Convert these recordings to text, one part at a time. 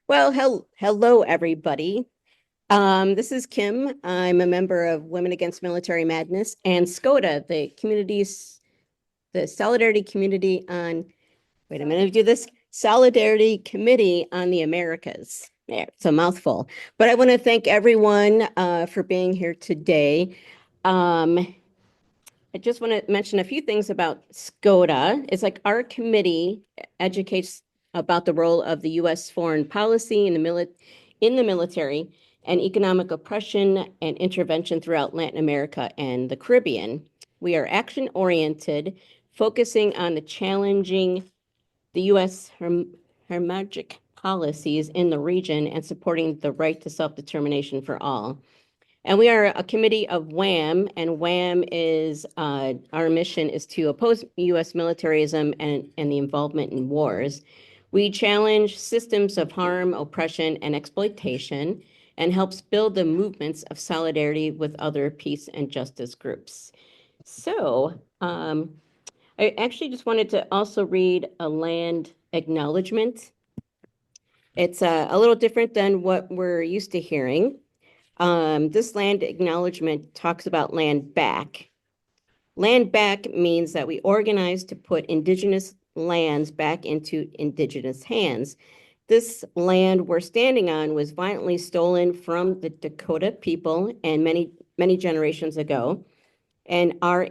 Well, hello, everybody. This is Kim. I'm a member of Women Against Military Madness and SCOTA, the Solidarity Community on, wait a minute, do this, Solidarity Committee on the Americas. Yeah, it's a mouthful, but I want to thank everyone for being here today. Um, I just want to mention a few things about SCOTA. It's like our committee educates about the role of the U.S. foreign policy in the military and economic oppression and intervention throughout Latin America and the Caribbean. We are action-oriented, focusing on the challenging the U.S. hermetic policies in the region and supporting the right to self-determination for all. And we are a committee of WHAM, and WHAM is our mission is to oppose U.S. militarism and the involvement in wars. We challenge systems of harm, oppression, and exploitation, and helps build the movements of solidarity with other peace and justice groups. So, I actually just wanted to also read a land acknowledgement. It's a little different than what we're used to hearing. This land acknowledgement talks about land back. Land back means that we organize to put indigenous lands back into indigenous hands. This land we're standing on was violently stolen from the Dakota people and many generations ago, and our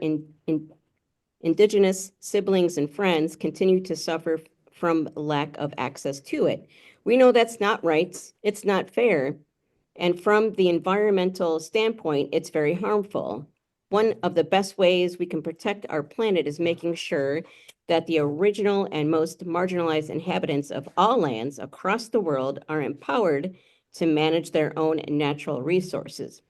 indigenous siblings and friends continue to suffer from lack of access to it. We know that's not right. It's not fair. And from the environmental standpoint, it's very harmful. One of the best ways we can protect our planet is making sure that the original and most marginalized inhabitants of all lands across the world are empowered to manage their own natural resources.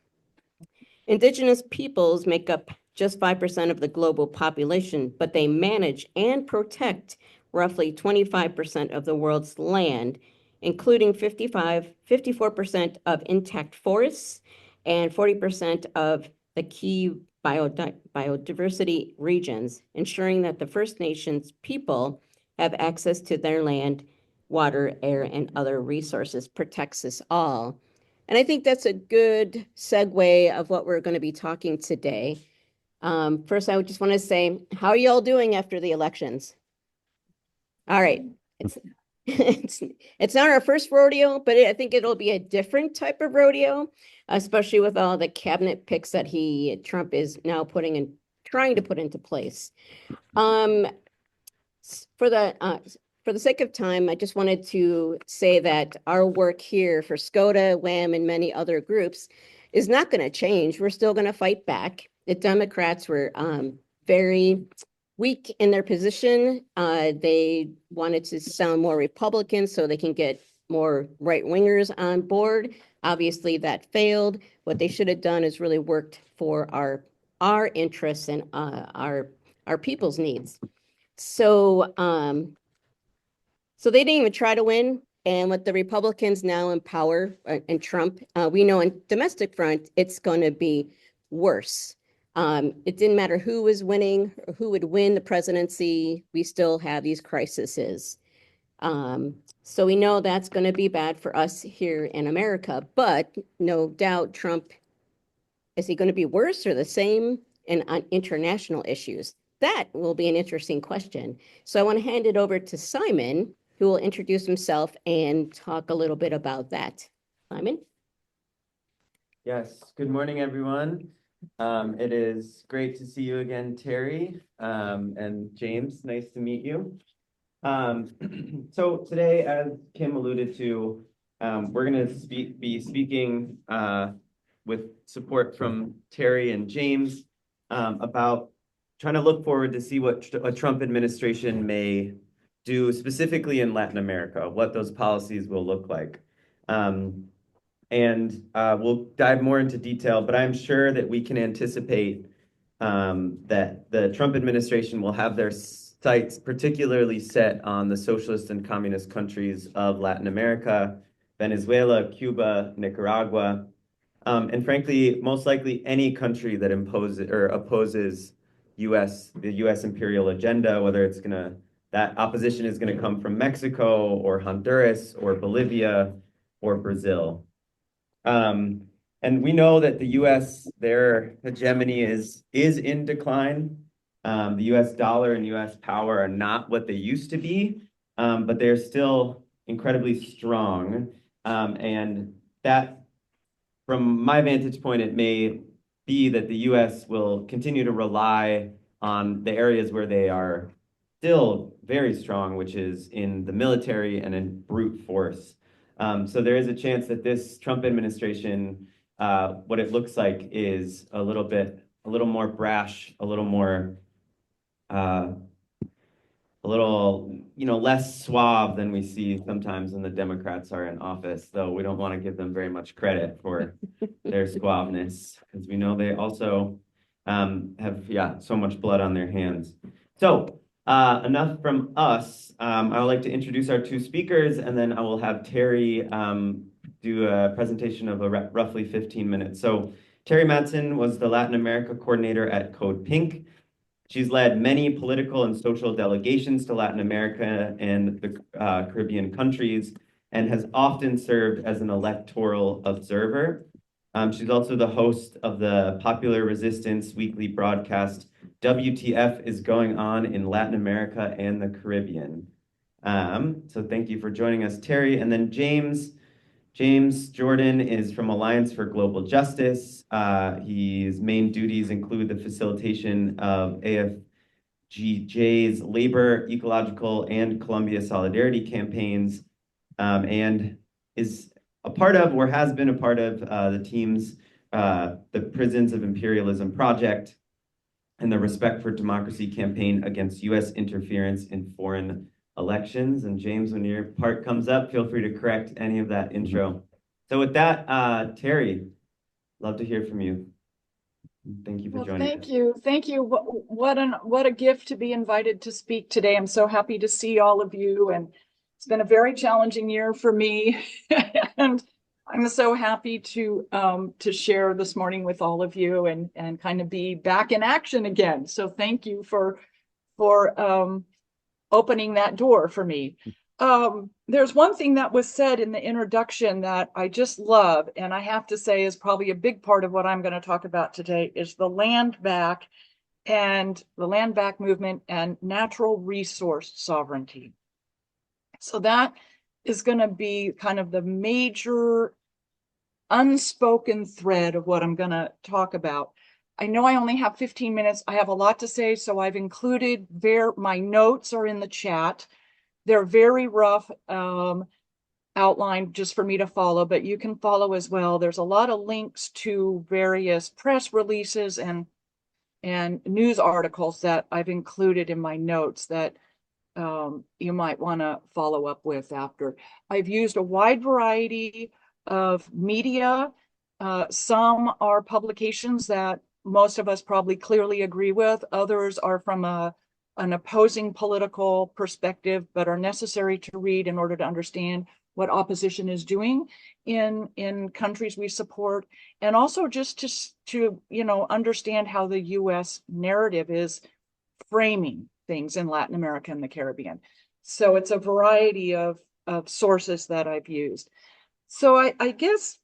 Indigenous peoples make up just 5% of the global population, but they manage and protect roughly 25% of the world's land, including 54% of intact forests and 40% of the key biodiversity regions, ensuring that the First Nations people have access to their land, water, air, and other resources protects us all. And I think that's a good segue of what we're going to be talking today. First, I would just want to say, how are you all doing after the elections? All right. It's it's not our first rodeo, but I think it'll be a different type of rodeo, especially with all the cabinet picks that Trump is now trying to put into place. Um, for the sake of time, I just wanted to say that our work here for SCOTA, WHAM, and many other groups is not going to change. We're still going to fight back. The Democrats were very weak in their position. They wanted to sound more Republican so they can get more right-wingers on board. Obviously, that failed. What they should have done is really worked for our interests and our people's needs. So, so they didn't even try to win. And with the Republicans now in power and Trump, we know on domestic front, it's going to be worse. It didn't matter who was winning or who would win the presidency. We still have these crises. So we know that's going to be bad for us here in America. But no doubt Trump, is he going to be worse or the same on international issues? That will be an interesting question. So I want to hand it over to Simon, who will introduce himself and talk a little bit about that. Simon? Yes, good morning, everyone. It is great to see you again, Teri, and James, nice to meet you. So today, as Kim alluded to, we're going to be speaking with support from Teri and James about trying to look forward to see what a Trump administration may do specifically in Latin America, what those policies will look like. And we'll dive more into detail, but I'm sure that we can anticipate that the Trump administration will have their sights particularly set on the socialist and communist countries of Latin America, Venezuela, Cuba, Nicaragua, and frankly, most likely any country that imposes or opposes the U.S. imperial agenda, whether it's going to that opposition is going to come from Mexico or Honduras or Bolivia or Brazil. And we know that the US, their hegemony is in decline. The US dollar and US power are not what they used to be, but they're still incredibly strong. And that, from my vantage point, it may be that the US will continue to rely on the areas where they are still very strong, which is in the military and in brute force. So there is a chance that this Trump administration, what it looks like is a little more brash, a little more, less suave than we see sometimes when the Democrats are in office, though we don't want to give them very much credit for their suaveness, because we know they also have, so much blood on their hands. So enough from us. I would like to introduce our two speakers, and then I will have Teri do a presentation of roughly 15 minutes. So Teri Mattson was the Latin America coordinator at Code Pink. She's led many political and social delegations to Latin America and the Caribbean countries, and has often served as an electoral observer. She's also the host of the popular resistance weekly broadcast, WTF is Going On in Latin America and the Caribbean. So thank you for joining us, Teri. And then James Jordan is from Alliance for Global Justice. His main duties include the facilitation of AFGJ's labor, ecological, and Colombia solidarity campaigns, and is a part of, or has been a part of, the team's the Prisons of Imperialism project and the Respect for Democracy campaign against U.S. interference in foreign elections. And James, when your part comes up, feel free to correct any of that intro. So with that, Teri, love to hear from you. Thank you for joining us. Thank you. What a gift to be invited to speak today. I'm so happy to see all of you, and it's been a very challenging year for me, and I'm so happy to share this morning with all of you and kind of be back in action again. So thank you for opening that door for me. There's one thing that was said in the introduction that I just love, and I have to say is probably a big part of what I'm going to talk about today, is the land back and the land back movement and natural resource sovereignty. So that is going to be kind of the major unspoken thread of what I'm going to talk about. I know I only have 15 minutes. I have a lot to say, so I've included my notes are in the chat. They're very rough outline just for me to follow, but you can follow as well. There's a lot of links to various press releases and news articles that I've included in my notes that you might want to follow up with after. I've used a wide variety of media. Some are publications that most of us probably clearly agree with. Others are from an opposing political perspective, but are necessary to read in order to understand what opposition is doing in countries we support, and also just to understand how the U.S. narrative is framing things in Latin America and the Caribbean. So it's a variety of sources that I've used. So I guess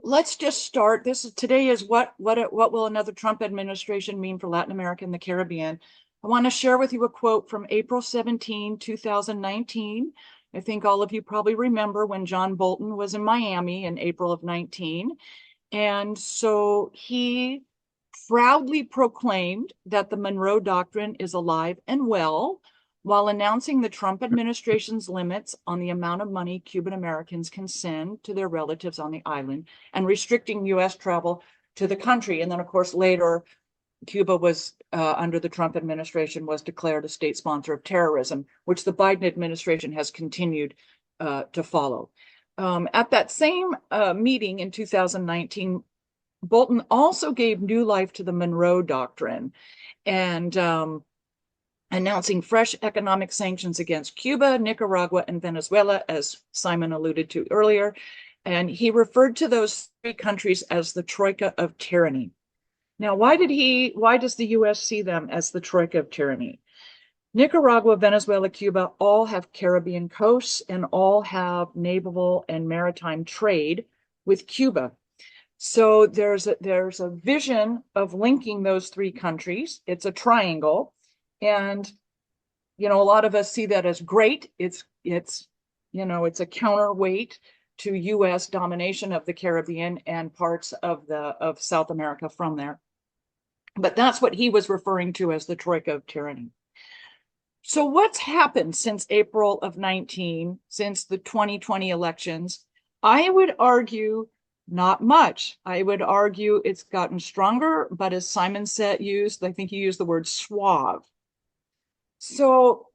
let's just start. Today is what will another Trump administration mean for Latin America and the Caribbean? I want to share with you a quote from April 17, 2019. I think all of you probably remember when John Bolton was in Miami in April of 19. And so he proudly proclaimed that the Monroe Doctrine is alive and well, while announcing the Trump administration's limits on the amount of money Cuban Americans can send to their relatives on the island and restricting U.S. travel to the country. And then, of course, later, Cuba was, under the Trump administration, was declared a state sponsor of terrorism, which the Biden administration has continued to follow. At that same meeting in 2019, Bolton also gave new life to the Monroe Doctrine and announcing fresh economic sanctions against Cuba, Nicaragua, and Venezuela, as Simon alluded to earlier. And he referred to those three countries as the Troika of Tyranny. Now, why does the U.S. see them as the Troika of Tyranny? Nicaragua, Venezuela, Cuba all have Caribbean coasts and all have naval and maritime trade with Cuba. So there's a vision of linking those three countries. It's a triangle. And, a lot of us see that as great. It's a counterweight to US domination of the Caribbean and parts of South America from there. But that's what he was referring to as the troika of tyranny. So what's happened since April of 19, since the 2020 elections? I would argue not much. I would argue it's gotten stronger, but as Simon I think he used the word suave. So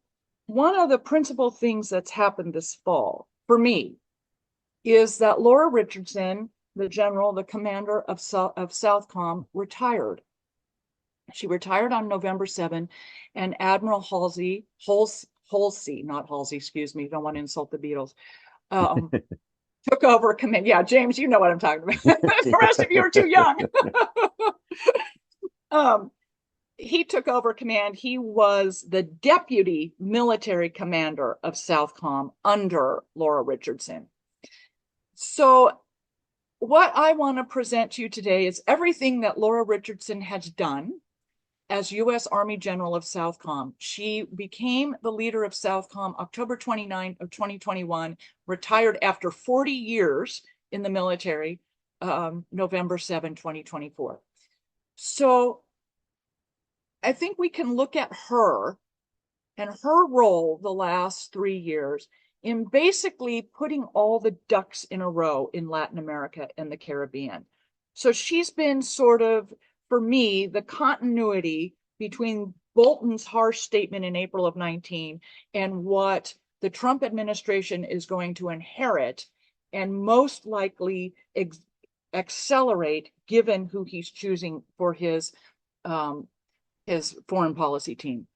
one of the principal things that's happened this fall for me is that Laura Richardson, the general, the commander of Southcom, retired. She retired on November 7, and Admiral Halsey, not Halsey, excuse me, don't want to insult the Beatles, took over command. Yeah, James, you know what I'm talking about. The rest of you are too young. He took over command. He was the deputy military commander of Southcom under Laura Richardson. So what I want to present to you today is everything that Laura Richardson has done as U.S. Army General of Southcom. She became the leader of Southcom October 29 of 2021, retired after 40 years in the military, November 7, 2024. So I think we can look at her and her role the last 3 years in basically putting all the ducks in a row in Latin America and the Caribbean. So she's been sort of, for me, the continuity between Bolton's harsh statement in April of 19 and what the Trump administration is going to inherit and most likely accelerate given who he's choosing for his foreign policy team.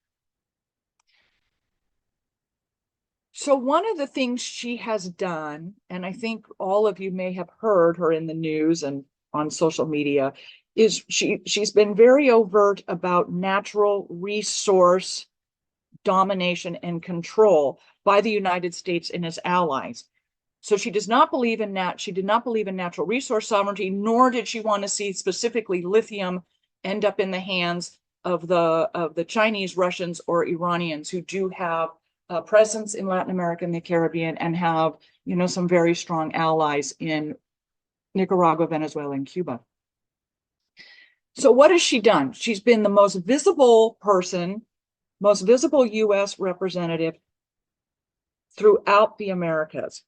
So one of the things she has done, and I think all of you may have heard her in the news and on social media, is she's been very overt about natural resource domination and control by the United States and its allies. So she does not believe in she did not believe in natural resource sovereignty, nor did she want to see specifically lithium end up in the hands of the Chinese, Russians, or Iranians who do have a presence in Latin America and the Caribbean and have, some very strong allies in Nicaragua, Venezuela, and Cuba. So what has she done? She's been the most visible person, most visible U.S. representative throughout the Americas.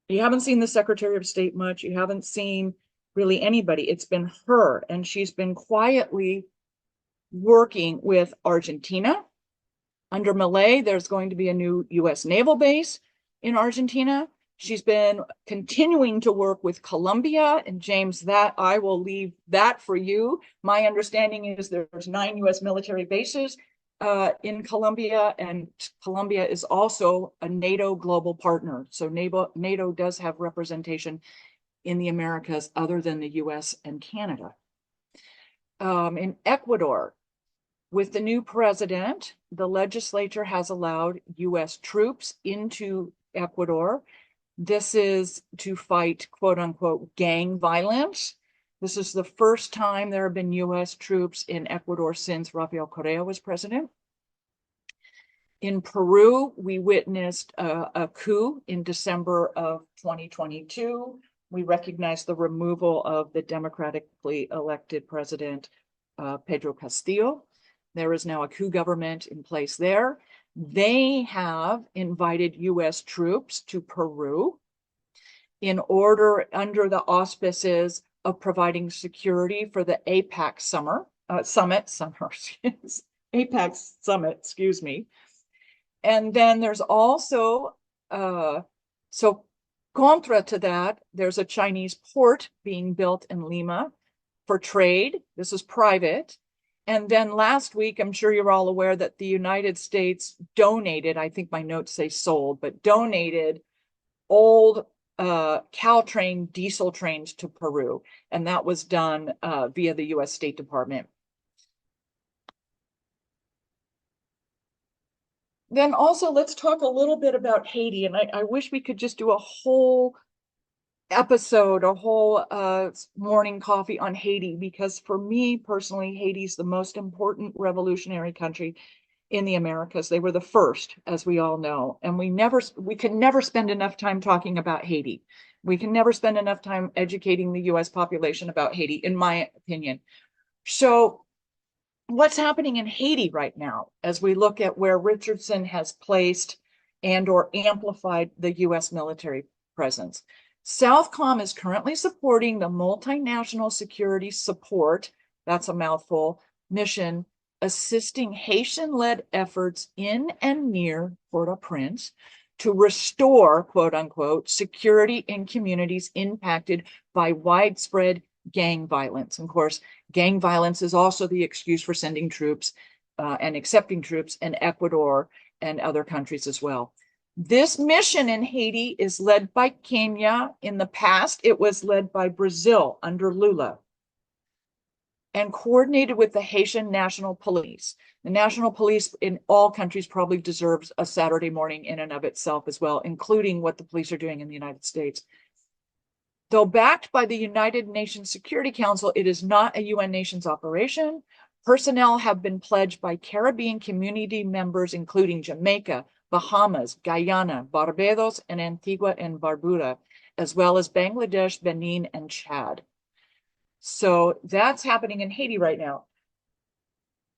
You haven't seen the Secretary of State much. You haven't seen really anybody. It's been her, and she's been quietly working with Argentina. Under Milei, there's going to be a new U.S. naval base in Argentina. She's been continuing to work with Colombia, and James, that I will leave that for you. My understanding is there's 9 U.S. military bases in Colombia, and Colombia is also a NATO global partner. So NATO does have representation in the Americas other than the U.S. and Canada. In Ecuador, with the new president, the legislature has allowed U.S. troops into Ecuador. This is to fight, quote unquote, gang violence. This is the first time there have been U.S. troops in Ecuador since Rafael Correa was president. In Peru, we witnessed a coup in December of 2022. We recognized the removal of the democratically elected president, Pedro Castillo. There is now a coup government in place there. They have invited U.S. troops to Peru in order, under the auspices of providing security for the APEC APEC summit, excuse me. And then there's also, so contra to that, there's a Chinese port being built in Lima for trade. This is private. And then last week, I'm sure you're all aware that the United States donated, I think my notes say sold, but donated old Caltrain diesel trains to Peru. And that was done via the US State Department. Then also let's talk a little bit about Haiti. And I wish we could just do a whole episode, a whole morning coffee on Haiti, because for me personally, Haiti's the most important revolutionary country in the Americas. They were the first, as we all know, and we can never spend enough time talking about Haiti. We can never spend enough time educating the US population about Haiti, in my opinion. So what's happening in Haiti right now, as we look at where Richardson has placed and or amplified the US military presence? Southcom is currently supporting the multinational security support, that's a mouthful, mission, assisting Haitian-led efforts in and near Port-au-Prince to restore, quote unquote, security in communities impacted by widespread gang violence. Of course, gang violence is also the excuse for sending troops and accepting troops in Ecuador and other countries as well. This mission in Haiti is led by Kenya. In the past, it was led by Brazil under Lula and coordinated with the Haitian National Police. The National Police in all countries probably deserves a Saturday morning in and of itself as well, including what the police are doing in the United States. Though backed by the United Nations Security Council, it is not a UN nations operation. Personnel have been pledged by Caribbean community members, including Jamaica, Bahamas, Guyana, Barbados, and Antigua and Barbuda, as well as Bangladesh, Benin, and Chad. So that's happening in Haiti right now.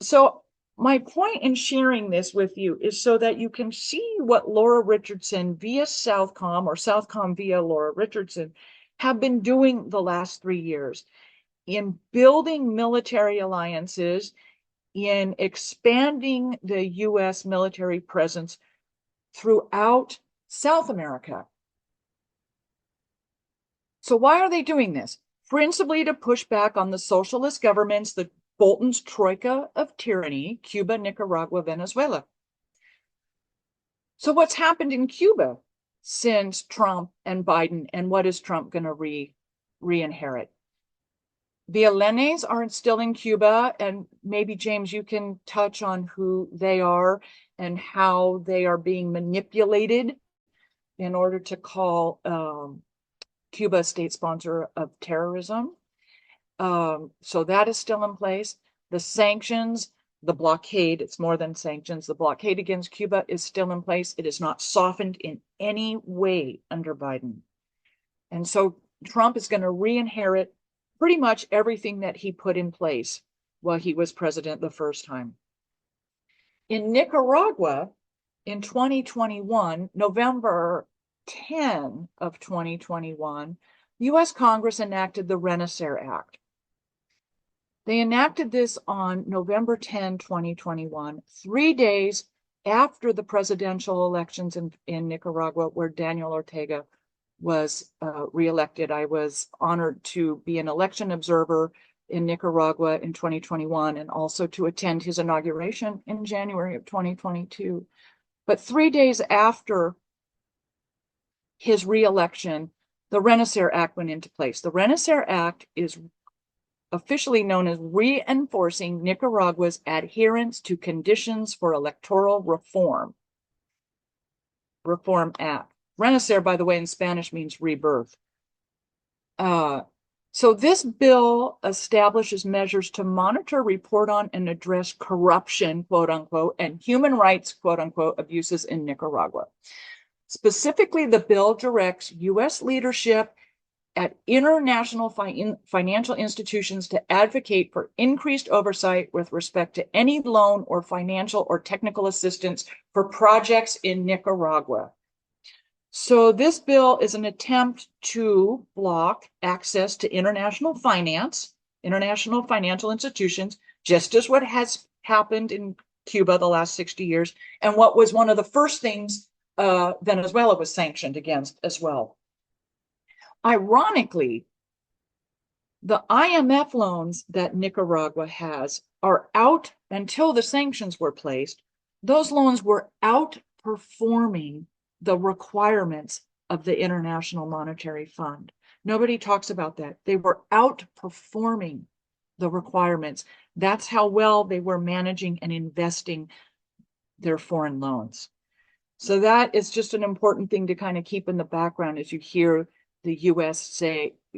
So my point in sharing this with you is so that you can see what Laura Richardson via Southcom or Southcom via Laura Richardson have been doing the last 3 years in building military alliances, in expanding the US military presence throughout South America. So why are they doing this? Principally to push back on the socialist governments, the Bolton's troika of tyranny, Cuba, Nicaragua, Venezuela. So what's happened in Cuba since Trump and Biden, and what is Trump going to re-inherit? The Allenes are still in Cuba, and maybe James, you can touch on who they are and how they are being manipulated in order to call Cuba a state sponsor of terrorism. So that is still in place. The sanctions, the blockade, it's more than sanctions. The blockade against Cuba is still in place. It is not softened in any way under Biden. And so Trump is going to re-inherit pretty much everything that he put in place while he was president the first time. In Nicaragua, in 2021, November 10 of 2021, US Congress enacted the Renacer Act. They enacted this on November 10, 2021, 3 days after the presidential elections in Nicaragua, where Daniel Ortega was reelected. I was honored to be an election observer in Nicaragua in 2021 and also to attend his inauguration in January of 2022. But 3 days after his reelection, the Renacer Act went into place. The Renacer Act is officially known as reinforcing Nicaragua's adherence to conditions for electoral reform. Reform Act. Renacer, by the way, in Spanish means rebirth. So this bill establishes measures to monitor, report on, and address corruption, quote unquote, and human rights, quote unquote, abuses in Nicaragua. Specifically, the bill directs U.S. leadership at international financial institutions to advocate for increased oversight with respect to any loan or financial or technical assistance for projects in Nicaragua. So this bill is an attempt to block access to international finance, international financial institutions, just as what has happened in Cuba the last 60 years, and what was one of the first things Venezuela was sanctioned against as well. Ironically, the IMF loans that Nicaragua has are out until the sanctions were placed. Those loans were outperforming the requirements of the International Monetary Fund. Nobody talks about that. They were outperforming the requirements. That's how well they were managing and investing their foreign loans. So that is just an important thing to kind of keep in the background as you hear the US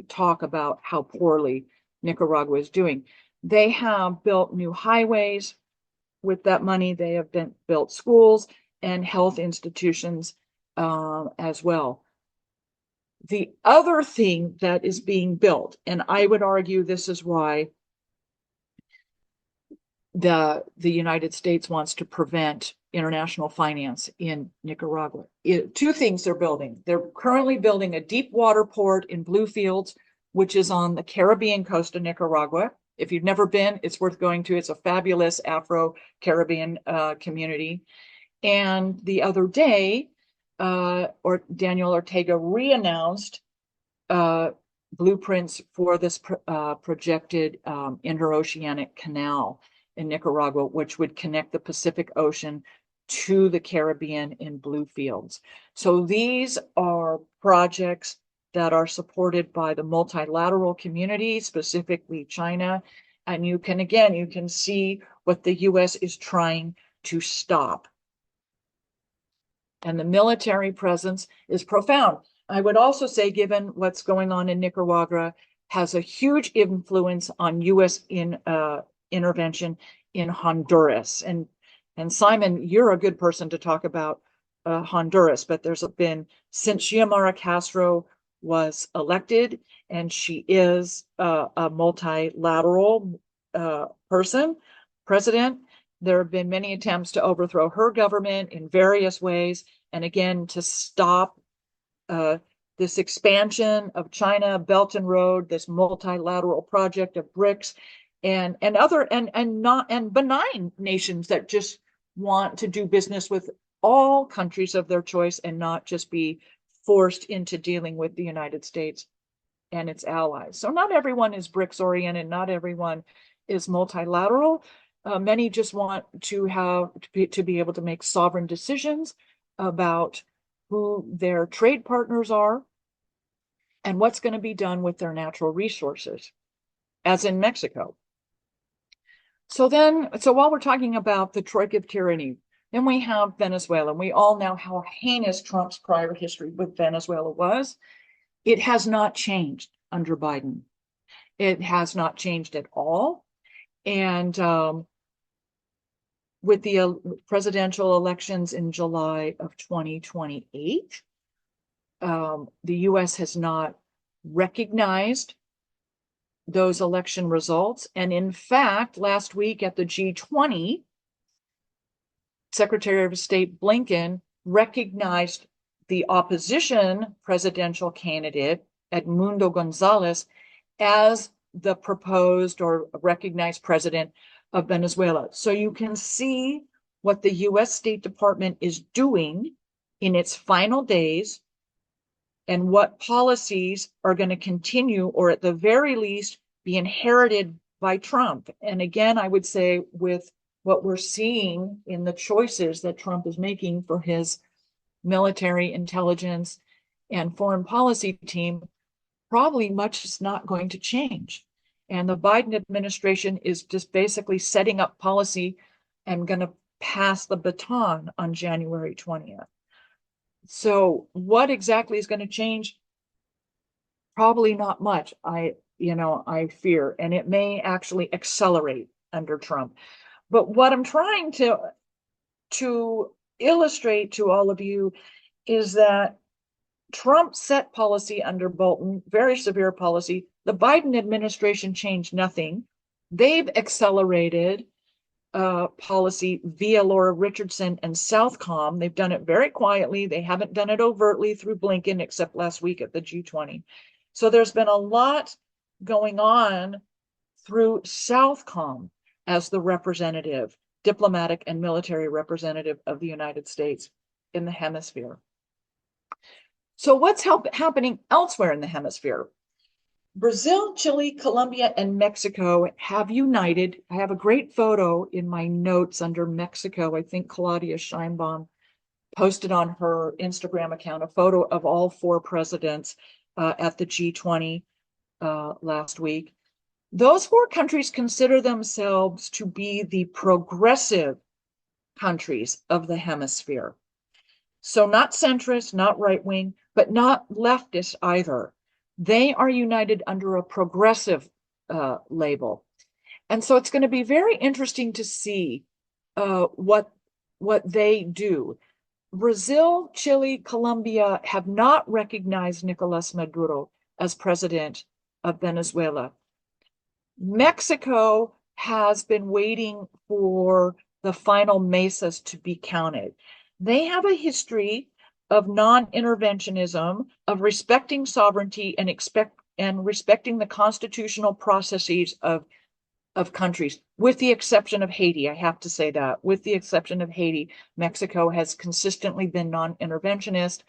talk about how poorly Nicaragua is doing. They have built new highways with that money. They have built schools and health institutions as well. The other thing that is being built, and I would argue this is why the United States wants to prevent international finance in Nicaragua. Two things they're building. They're currently building a deep water port in Bluefields, which is on the Caribbean coast of Nicaragua. If you've never been, it's worth going to. It's a fabulous Afro-Caribbean community. And the other day, Daniel Ortega re-announced blueprints for this projected interoceanic canal in Nicaragua, which would connect the Pacific Ocean to the Caribbean in Bluefields. So these are projects that are supported by the multilateral community, specifically China. And you can see what the US is trying to stop. And the military presence is profound. I would also say, given what's going on in Nicaragua, has a huge influence on US intervention in Honduras. And Simon, you're a good person to talk about Honduras, but there's been, since Xiomara Castro was elected, and she is a multilateral president, there have been many attempts to overthrow her government in various ways, and again, to stop this expansion of China, Belt and Road, this multilateral project of BRICS, and other and benign nations that just want to do business with all countries of their choice and not just be forced into dealing with the United States and its allies. So not everyone is BRICS oriented, not everyone is multilateral. Many just want to be able to make sovereign decisions about who their trade partners are and what's going to be done with their natural resources, as in Mexico. So while we're talking about the troika of tyranny, then we have Venezuela. And we all know how heinous Trump's prior history with Venezuela was. It has not changed under Biden. It has not changed at all. And with the presidential elections in July of 2028, the US has not recognized those election results. And in fact, last week at the G20, Secretary of State Blinken recognized the opposition presidential candidate, Edmundo Gonzalez, as the proposed or recognized president of Venezuela. So you can see what the US State Department is doing in its final days and what policies are going to continue, or at the very least be inherited by Trump. And again, I would say with what we're seeing in the choices that Trump is making for his military intelligence and foreign policy team, probably much is not going to change. And the Biden administration is just basically setting up policy and going to pass the baton on January 20th. So what exactly is going to change? Probably not much, I fear, and it may actually accelerate under Trump. But what I'm trying to illustrate to all of you is that Trump set policy under Bolton, very severe policy. The Biden administration changed nothing. They've accelerated policy via Laura Richardson and Southcom. They've done it very quietly. They haven't done it overtly through Blinken, except last week at the G20. So there's been a lot going on through Southcom as the representative, diplomatic and military representative of the United States in the hemisphere. So what's happening elsewhere in the hemisphere? Brazil, Chile, Colombia, and Mexico have united. I have a great photo in my notes under Mexico. I think Claudia Scheinbaum posted on her Instagram account a photo of all four presidents at the G20 last week. Those four countries consider themselves to be the progressive countries of the hemisphere. So not centrist, not right-wing, but not leftist either. They are united under a progressive label. And so it's going to be very interesting to see what they do. Brazil, Chile, Colombia have not recognized Nicolas Maduro as president of Venezuela. Mexico has been waiting for the final mesas to be counted. They have a history of non-interventionism, of respecting sovereignty and respecting the constitutional processes of countries, with the exception of Haiti. I have to say that, with the exception of Haiti, Mexico has consistently been non-interventionist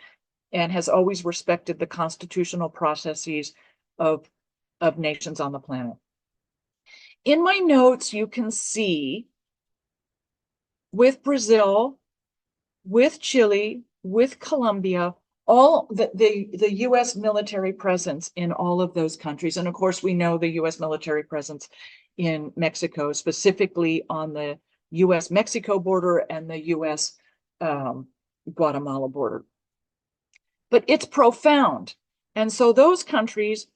and has always respected the constitutional processes of nations on the planet. In my notes, you can see with Brazil, with Chile, with Colombia, all the U.S. military presence in all of those countries. And of course, we know the U.S. military presence in Mexico, specifically on the U.S.-Mexico border and the U.S. Guatemala border. But it's profound. And so those countries,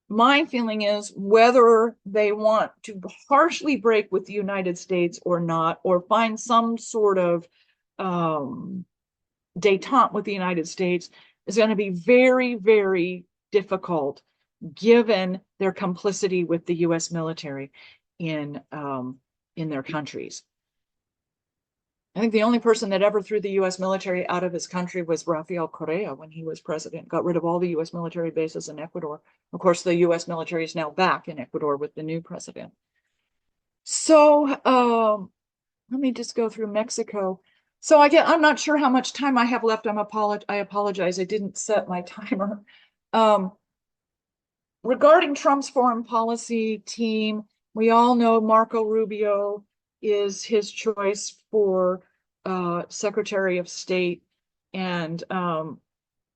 my feeling is, whether they want to harshly break with the United States or not, or find some sort of détente with the United States, is going to be very, very difficult given their complicity with the U.S. military in their countries. I think the only person that ever threw the U.S. military out of his country was Rafael Correa when he was president, got rid of all the U.S. military bases in Ecuador. Of course, the U.S. military is now back in Ecuador with the new president. So let me just go through Mexico. So I'm not sure how much time I have left. I apologize. I didn't set my timer. Regarding Trump's foreign policy team, we all know Marco Rubio is his choice for Secretary of State. And,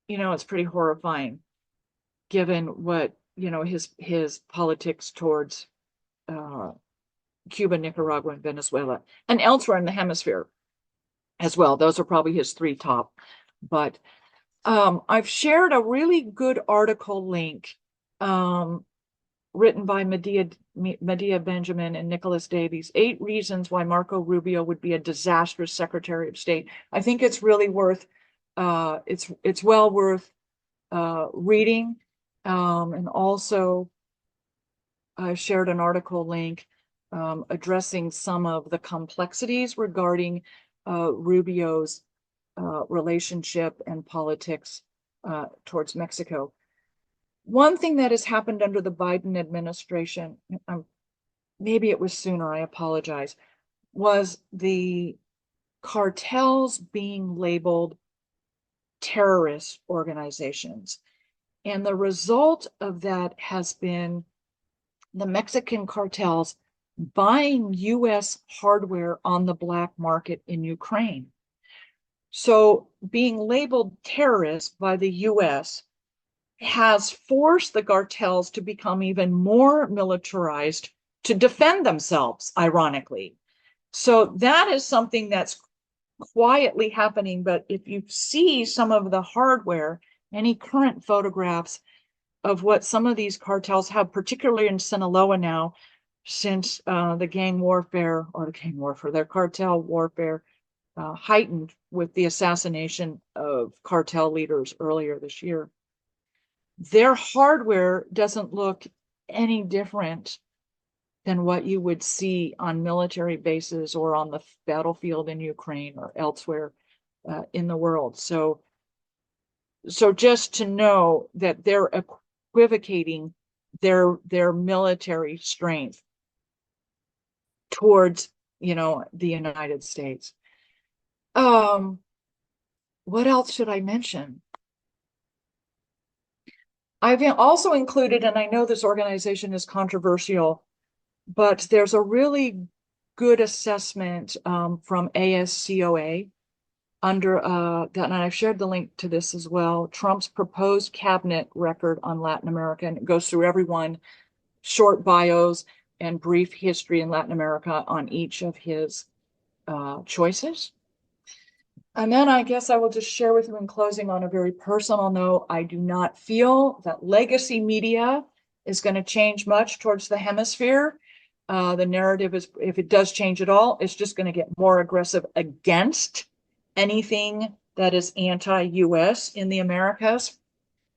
it's pretty horrifying given what, his politics towards Cuba, Nicaragua, and Venezuela, and elsewhere in the hemisphere as well. Those are probably his three top. But I've shared a really good article link written by Medea Benjamin and Nicholas Davies, 8 reasons why Marco Rubio would be a disastrous Secretary of State. I think it's really worth, it's well worth reading. And also I shared an article link addressing some of the complexities regarding Rubio's relationship and politics towards Mexico. One thing that has happened under the Biden administration, maybe it was sooner, I apologize, was the cartels being labeled terrorist organizations. And the result of that has been the Mexican cartels buying U.S. hardware on the black market in Ukraine. So being labeled terrorists by the U.S. has forced the cartels to become even more militarized to defend themselves, ironically. So that is something that's quietly happening. But if you see some of the hardware, any current photographs of what some of these cartels have, particularly in Sinaloa now, since their cartel warfare heightened with the assassination of cartel leaders earlier this year. Their hardware doesn't look any different than what you would see on military bases or on the battlefield in Ukraine or elsewhere in the world. So just to know that they're equivocating their military strength towards, the United States. What else should I mention? I've also included, and I know this organization is controversial, but there's a really good assessment from ASCOA under that, and I've shared the link to this as well, Trump's proposed cabinet record on Latin America, and it goes through everyone, short bios and brief history in Latin America on each of his choices. And then I guess I will just share with you in closing on a very personal note, I do not feel that legacy media is going to change much towards the hemisphere. The narrative is, if it does change at all, it's just going to get more aggressive against anything that is anti-US in the Americas.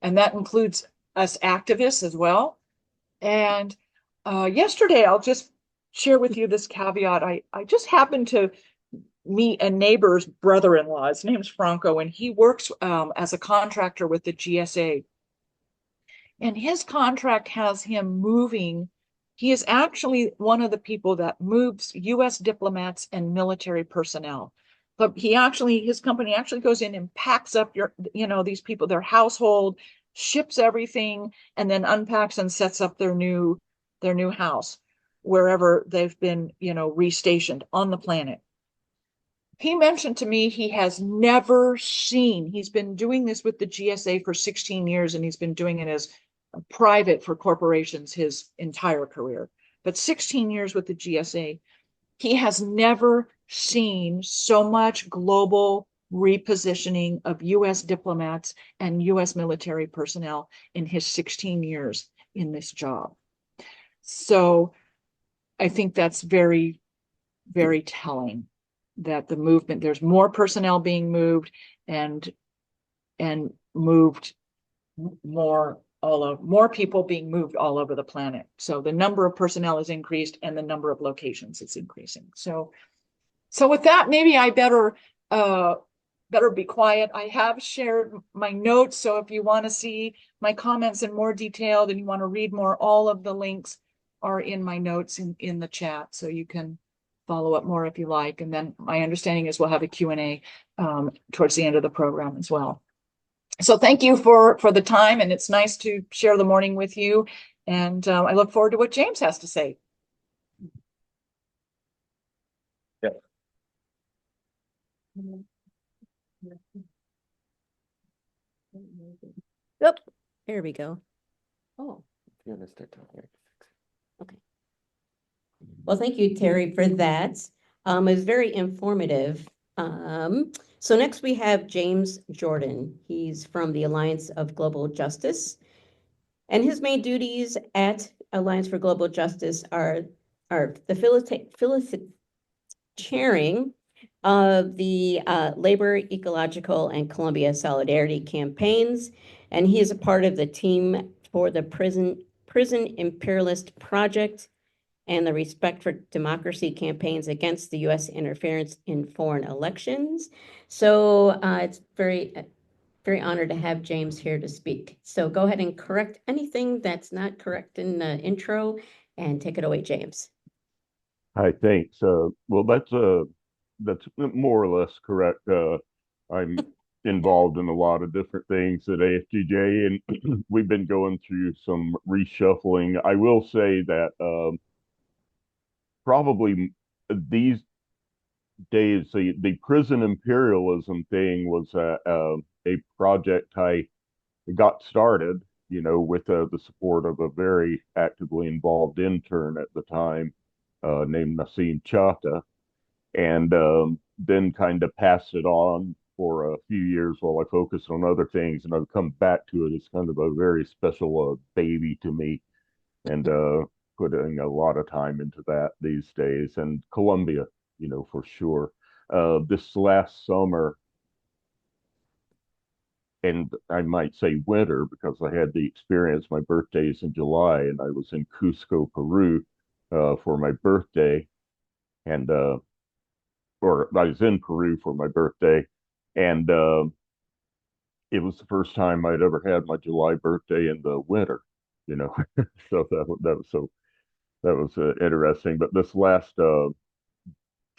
And that includes us activists as well. And yesterday, I'll just share with you this caveat. I just happened to meet a neighbor's brother-in-law. His name's Franco, and he works as a contractor with the GSA. And his contract has him moving. He is actually one of the people that moves US diplomats and military personnel. But his company actually goes in and packs up these people, their household, ships everything, and then unpacks and sets up their new house wherever they've been, restationed on the planet. He mentioned to me he's been doing this with the GSA for 16 years, and he's been doing it as private for corporations his entire career. But 16 years with the GSA, he has never seen so much global repositioning of US diplomats and US military personnel in his 16 years in this job. So I think that's very, very telling that the movement, there's more personnel being moved and moved more people being moved all over the planet. So the number of personnel is increased and the number of locations is increasing. So with that, maybe I better be quiet. I have shared my notes. So if you want to see my comments in more detail, then you want to read more, all of the links are in my notes in the chat. So you can follow up more if you like. And then my understanding is we'll have a Q&A towards the end of the program as well. So thank you for the time, and it's nice to share the morning with you. And I look forward to what James has to say. Yeah. Yep, there we go. Oh, You want to start talking? okay. Well, thank you, Teri, for that. It was very informative. So next we have James Jordan. He's from the Alliance of Global Justice. And his main duties at Alliance for Global Justice are the chairing of the labor, ecological, and Colombia solidarity campaigns. And he is a part of the team for the prison imperialist project and the Respect for Democracy campaigns against the U.S. interference in foreign elections. So it's very honored to have James here to speak. So go ahead and correct anything that's not correct in the intro and take it away, James. Hi, thanks. Well, that's more or less correct. I'm involved in a lot of different things at AFGJ, and we've been going through some reshuffling. I will say that probably these days, the prison imperialism thing was a project I got started, with the support of a very actively involved intern at the time, named Nassim Chata, and then kind of passed it on for a few years while I focused on other things, and I've come back to it. It's kind of a very special baby to me, and putting a lot of time into that these days. And Colombia, for sure. This last summer, and I might say winter because I had the experience. My birthday is in July, and I was in Cusco, Peru, for my birthday, and or I was in Peru for my birthday, and it was the first time I'd ever had my July birthday in the winter, so that was interesting. But this last May,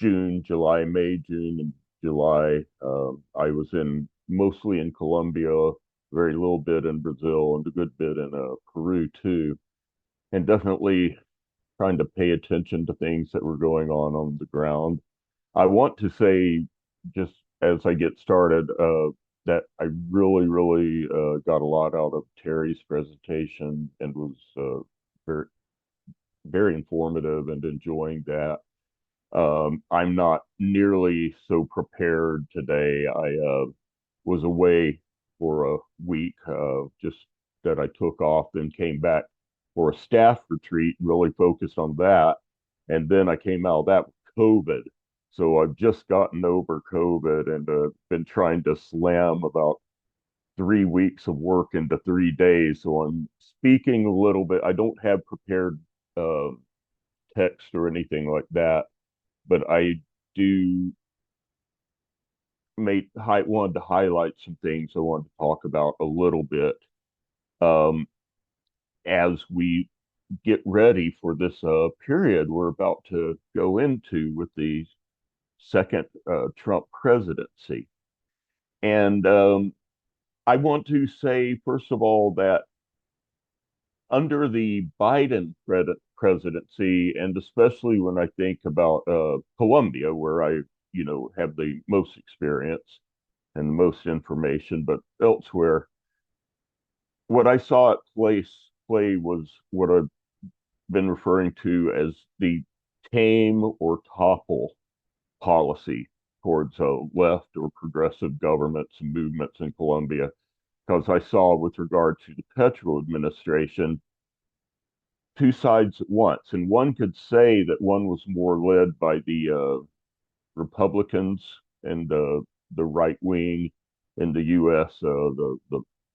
June, and July, I was mostly in Colombia, very little bit in Brazil, and a good bit in Peru too, and definitely trying to pay attention to things that were going on the ground. I want to say, just as I get started, that I really, really got a lot out of Teri's presentation and was very, very informative and enjoying that. I'm not nearly so prepared today. I was away for a week, just that I took off, then came back for a staff retreat, really focused on that. And then I came out of that with COVID. So I've just gotten over COVID and been trying to slam about 3 weeks of work into 3 days. So I'm speaking a little bit. I don't have prepared uh, text or anything like that, but I do wanted to highlight some things I wanted to talk about a little bit um, as we get ready for this period we're about to go into with the second Trump presidency. And I want to say, first of all, that under the Biden presidency, and especially when I think about Colombia, where I, have the most experience and the most information, but elsewhere, what I saw at play was what I've been referring to as the tame or topple policy towards left or progressive governments and movements in Colombia. Because I saw, with regard to the Petro administration, two sides at once. And one could say that one was more led by the Republicans and the right wing in the U.S., the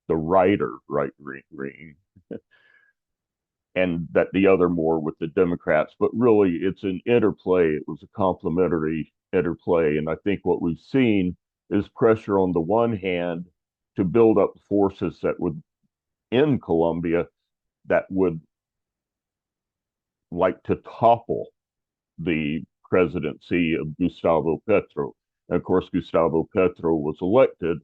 right wing, and that the other more with the Democrats. But really, it's an interplay. It was a complementary interplay. And I think what we've seen is pressure on the one hand to build up forces that would, in Colombia, that would like to topple the presidency of Gustavo Petro. And of course, Gustavo Petro was elected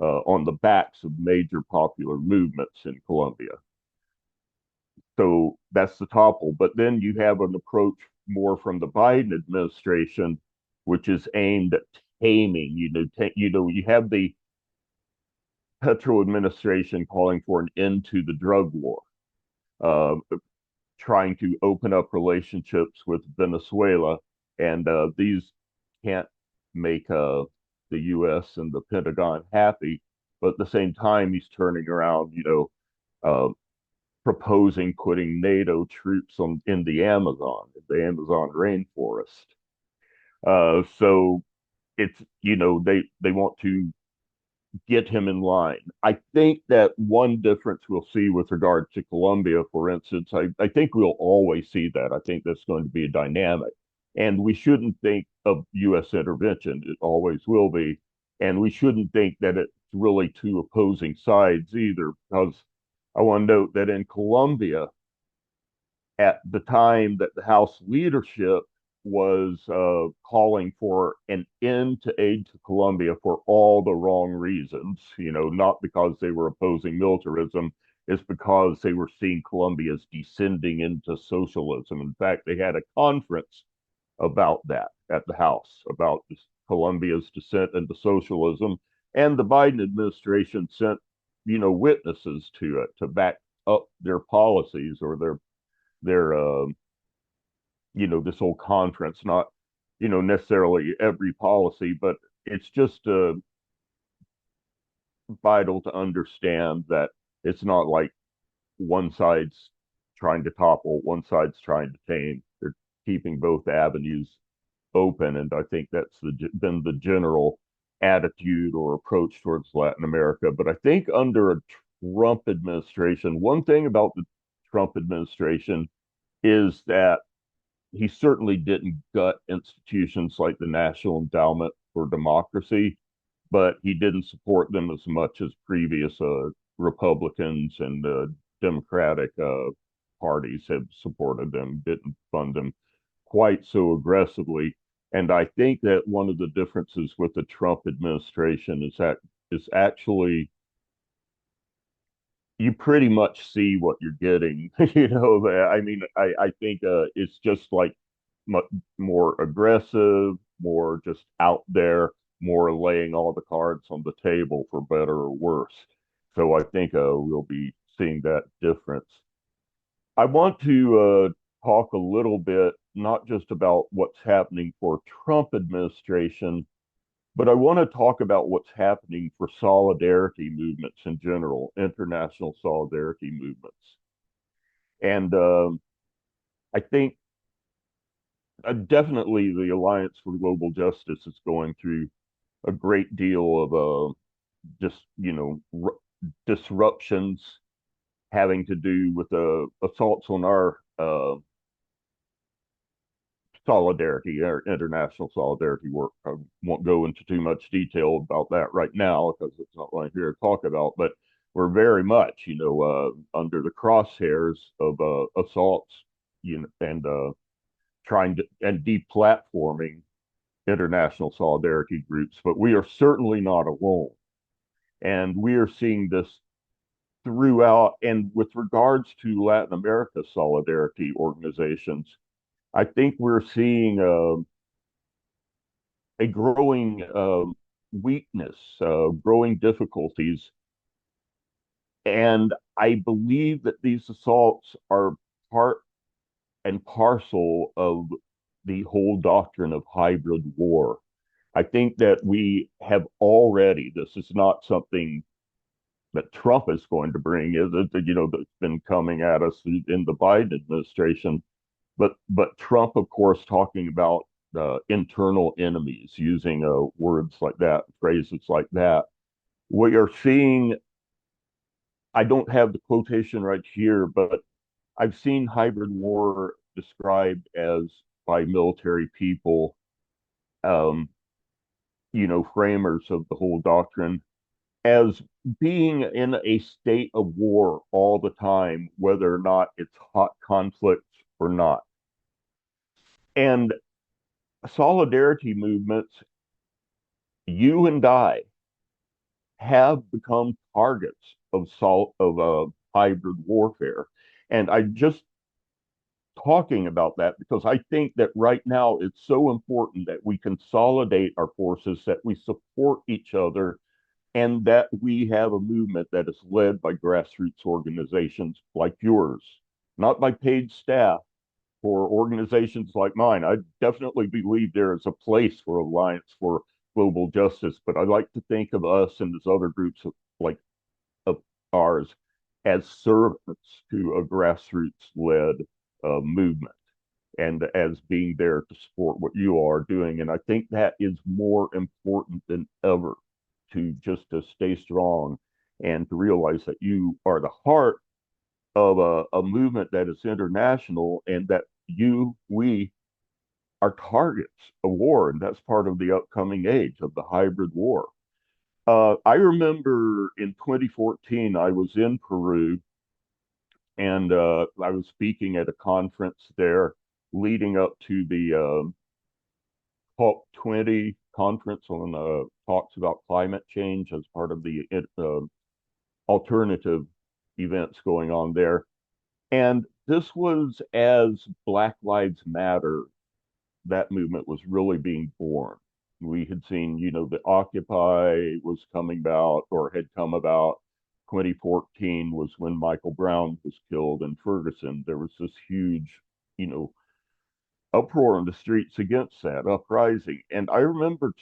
on the backs of major popular movements in Colombia. So that's the topple. But then you have an approach more from the Biden administration, which is aimed at taming. You have the Petro administration calling for an end to the drug war, uh, trying to open up relationships with Venezuela, and these can't make the U.S. and the Pentagon happy. But at the same time, he's turning around, uh, proposing putting NATO troops in the Amazon rainforest. So it's, they want to get him in line. I think that one difference we'll see with regard to Colombia, for instance, I think we'll always see that. I think that's going to be a dynamic. And we shouldn't think of U.S. intervention. It always will be. And we shouldn't think that it's really two opposing sides either, because I want to note that in Colombia, at the time that the House leadership was calling for an end to aid to Colombia for all the wrong reasons, not because they were opposing militarism, it's because they were seeing Colombia as descending into socialism. In fact, they had a conference about that at the House, about Colombia's descent into socialism. And the Biden administration sent, witnesses to it to back up their policies or their this whole conference, not necessarily every policy, but it's just vital to understand that it's not like one side's trying to topple, one side's trying to tame. They're keeping both avenues open, and I think that's been the general attitude or approach towards Latin America. But I think under a Trump administration, one thing about the Trump administration is that he certainly didn't gut institutions like the National Endowment for Democracy, but he didn't support them as much as previous Republicans and Democratic parties have supported them, didn't fund them quite so aggressively. And I think that one of the differences with the Trump administration is actually you pretty much see what you're getting. I mean, I think it's just like much more aggressive, more just out there, more laying all the cards on the table for better or worse. So I think we'll be seeing that difference. I want to talk a little bit, not just about what's happening for Trump administration, but I want to talk about what's happening for solidarity movements in general, international solidarity movements. And I think definitely the Alliance for Global Justice is going through a great deal of just, disruptions having to do with assaults on our solidarity, our international solidarity work. I won't go into too much detail about that right now because it's not what I'm here to talk about, but we're very much, under the crosshairs of assaults, and trying to and deplatforming international solidarity groups. But we are certainly not alone, and we are seeing this throughout. And with regards to Latin America solidarity organizations, I think we're seeing a growing weakness, growing difficulties. And I believe that these assaults are part and parcel of the whole doctrine of hybrid war. I think that we have already, this is not something that Trump is going to bring, is it? That's been coming at us in the Biden administration. But Trump, of course, talking about internal enemies, using words like that, phrases like that. We are seeing, I don't have the quotation right here, but I've seen hybrid war described as by military people, um, framers of the whole doctrine, as being in a state of war all the time, whether or not it's hot conflict or not. And solidarity movements, you and I, have become targets of hybrid warfare. And I just talking about that because I think that right now it's so important that we consolidate our forces, that we support each other, and that we have a movement that is led by grassroots organizations like yours, not by paid staff, for organizations like mine. I definitely believe there is a place for Alliance for Global Justice, but I like to think of us and these other groups like of ours as servants to a grassroots-led movement and as being there to support what you are doing. And I think that is more important than ever, to just to stay strong and to realize that you are the heart of a movement that is international, and that we are targets of war, and that's part of the upcoming age of the hybrid war. I remember in 2014, I was in Peru, and I was speaking at a conference there leading up to the COP20 conference on talks about climate change as part of the alternative events going on there. And this was as Black Lives Matter, that movement was really being born. We had seen, the Occupy was coming about or had come about. 2014 was when Michael Brown was killed in Ferguson. There was this huge, you know, uproar in the streets against that uprising. And I remember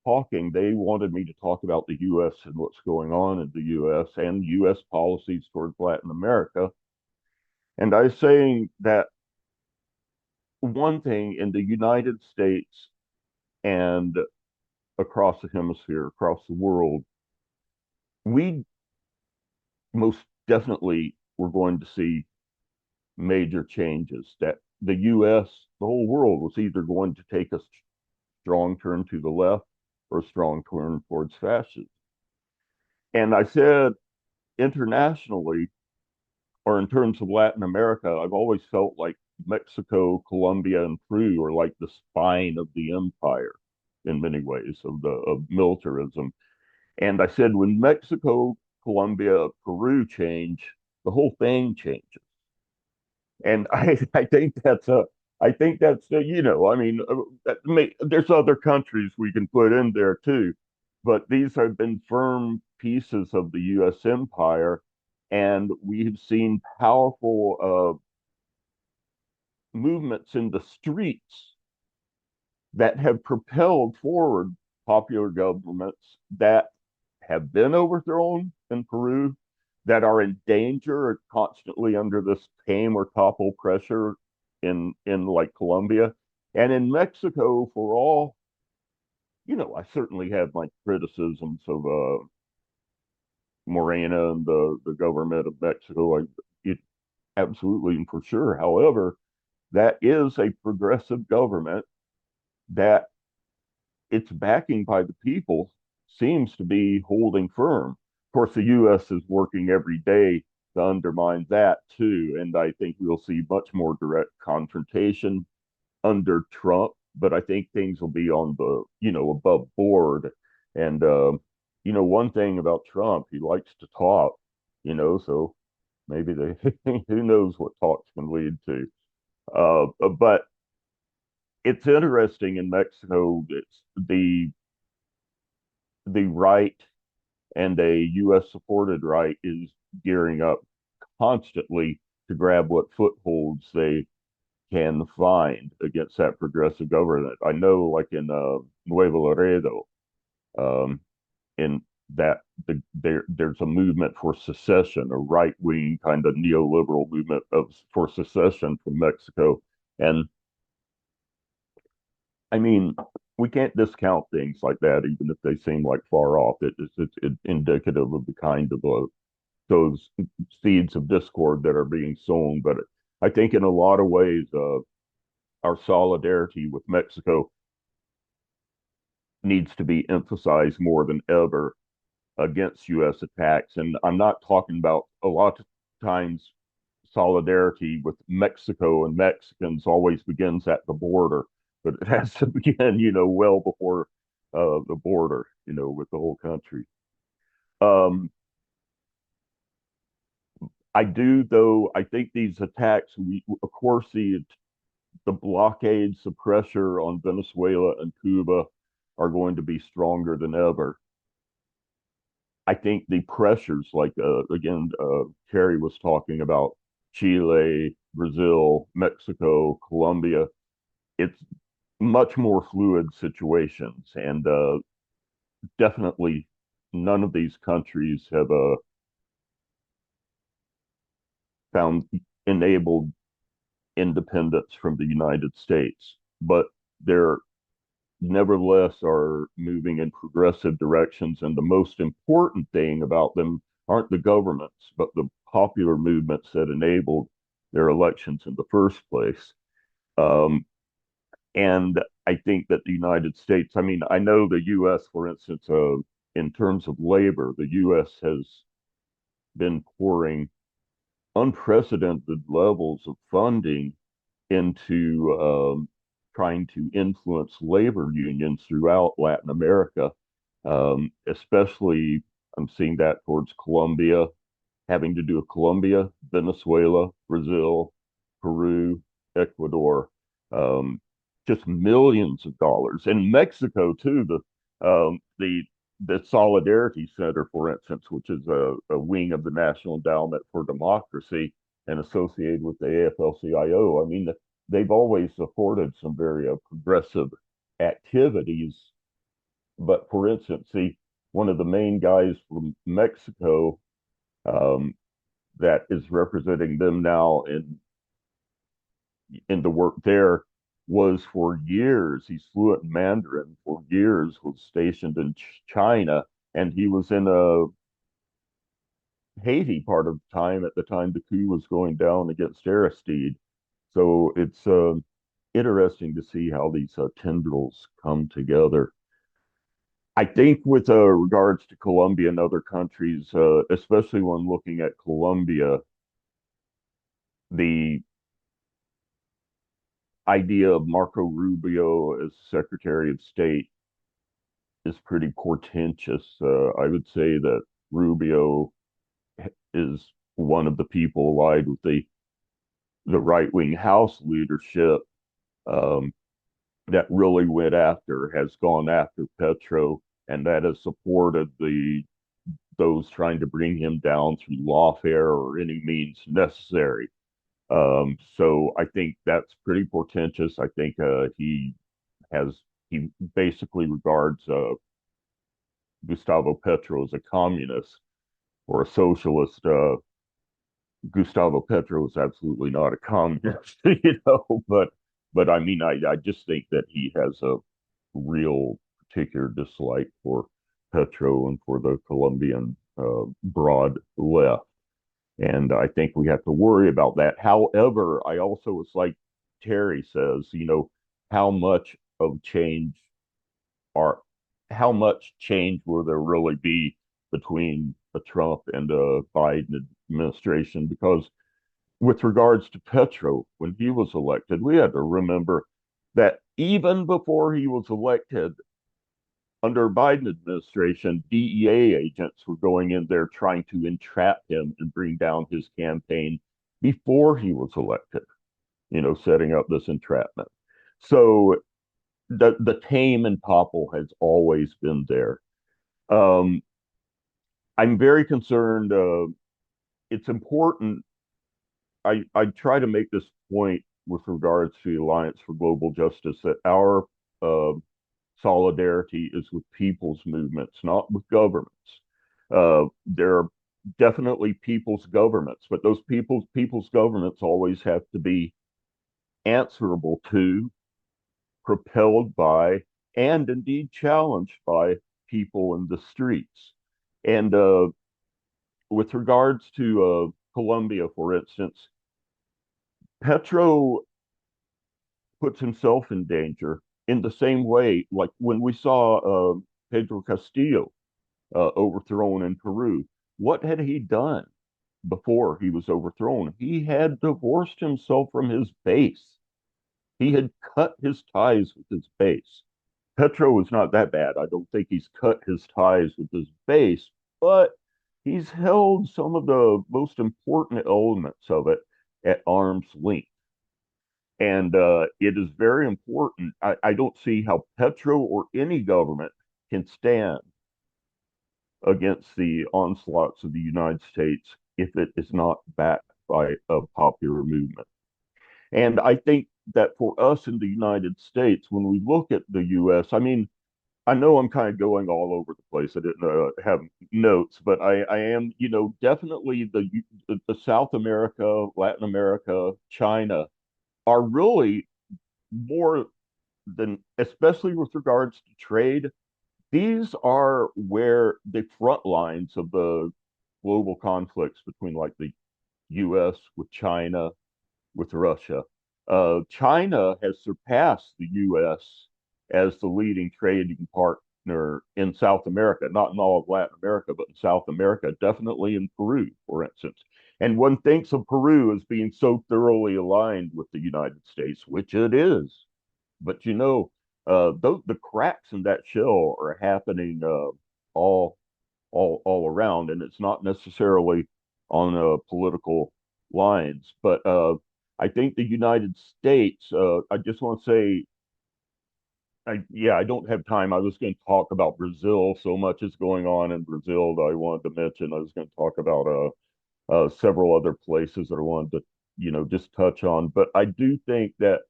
they wanted me to talk about the U.S. and what's going on in the U.S. and U.S. policies towards Latin America. And I was saying that one thing in the United States and across the hemisphere, across the world, we most definitely were going to see major changes. That the U.S., the whole world was either going to take a strong turn to the left or a strong turn towards fascism. And I said, internationally, or in terms of Latin America, I've always felt like Mexico, Colombia, and Peru are like the spine of the empire in many ways of militarism. And I said, when Mexico, Colombia, Peru change, the whole thing changes. And I think that's I mean, there's other countries we can put in there too, but these have been firm pieces of the U.S. empire, and we've seen powerful movements in the streets that have propelled forward popular governments that have been overthrown in Peru, that are in danger or constantly under this tame or topple pressure in like Colombia. And in Mexico, for all, I certainly have my criticisms of Morena and the government of Mexico. It absolutely and for sure. However, that is a progressive government that its backing by the people seems to be holding firm. Of course, the U.S. is working every day to undermine that too, and I think we'll see much more direct confrontation under Trump. But I think things will be on the above board. And one thing about Trump, he likes to talk. So maybe they who knows what talks can lead to. But it's interesting in Mexico. It's the right and a U.S. supported right is gearing up constantly to grab what footholds they can find against that progressive government. I know, like in Nuevo Laredo, um, in that there's a movement for secession, a right wing kind of neoliberal movement for secession from Mexico, and I mean, we can't discount things like that, even if they seem like far off. It's indicative of the kind of those seeds of discord that are being sown. But I think in a lot of ways, our solidarity with Mexico needs to be emphasized more than ever against U.S. attacks. And I'm not talking about a lot of times solidarity with Mexico and Mexicans always begins at the border, but it has to begin, well before the border, with the whole country. Um, I do, though. I think these attacks, we of course the blockades, the pressure on Venezuela and Cuba are going to be stronger than ever. I think the pressures, like again, Terry was talking about Chile, Brazil, Mexico, Colombia. It's much more fluid situations, and definitely none of these countries have found enabled independence from the United States, but they're nevertheless are moving in progressive directions. And the most important thing about them aren't the governments, but the popular movements that enabled their elections in the first place. Um, and I think that the United States, I mean, I know the U.S., for instance, in terms of labor, the U.S. has been pouring unprecedented levels of funding into trying to influence labor unions throughout Latin America. Especially, I'm seeing that towards Colombia, having to do with Colombia, Venezuela, Brazil, Peru, Ecuador, um, just millions of dollars. And Mexico too. The Solidarity Center, for instance, which is a wing of the National Endowment for Democracy and associated with the AFL-CIO. I mean, they've always supported some very progressive activities. But for instance, one of the main guys from Mexico um, that is representing them now in the work there was for years, he's fluent in Mandarin, for years was stationed in China, and he was in a Haiti part of the time at the time the coup was going down against Aristide. So it's interesting to see how these tendrils come together. I think with regards to Colombia and other countries, especially when looking at Colombia, the idea of Marco Rubio as Secretary of State is pretty portentous. I would say that Rubio is one of the people allied with the right wing House leadership um, that really has gone after Petro, and that has supported those trying to bring him down through lawfare or any means necessary. So I think that's pretty portentous. I think has he basically regards Gustavo Petro as a communist or a socialist. Gustavo Petro is absolutely not a communist, but I mean, I just think that he has a real particular dislike for Petro and for the Colombian broad left. And I think we have to worry about that. However, I also, it's like Terry says, how much of change are, how much change will there really be between a Trump and a Biden administration? Because with regards to Petro, when he was elected, we had to remember that even before he was elected, under Biden administration, DEA agents were going in there trying to entrap him and bring down his campaign before he was elected, setting up this entrapment. So the tame and topple has always been there. Um, I'm very concerned. It's important. I try to make this point with regards to the Alliance for Global Justice that our uh, solidarity is with people's movements, not with governments. There are definitely people's governments, but those people's governments always have to be answerable to, propelled by, and indeed challenged by people in the streets. And with regards to Colombia, for instance, Petro puts himself in danger in the same way, like when we saw Pedro Castillo overthrown in Peru. What had he done before he was overthrown? He had divorced himself from his base. He had cut his ties with his base. Petro is not that bad. I don't think he's cut his ties with his base, but he's held some of the most important elements of it at arm's length. And it is very important. I don't see how Petro or any government can stand against the onslaughts of the United States if it is not backed by a popular movement. And I think that for us in the United States, when we look at the US, I mean, I know I'm kind of going all over the place. I didn't have notes, but I am, definitely the South America, Latin America, China are really more than, especially with regards to trade, these are where the front lines of the global conflicts between like the US with China, with Russia. China has surpassed the US as the leading trading partner in South America, not in all of Latin America, but in South America, definitely in Peru, for instance. And one thinks of Peru as being so thoroughly aligned with the United States, which it is. But the cracks in that shell are happening all all around, and it's not necessarily on political lines. But I think the United States. I just want to say, I don't have time. I was going to talk about Brazil. So much is going on in Brazil that I wanted to mention. I was going to talk about several other places that I wanted to, just touch on. But I do think that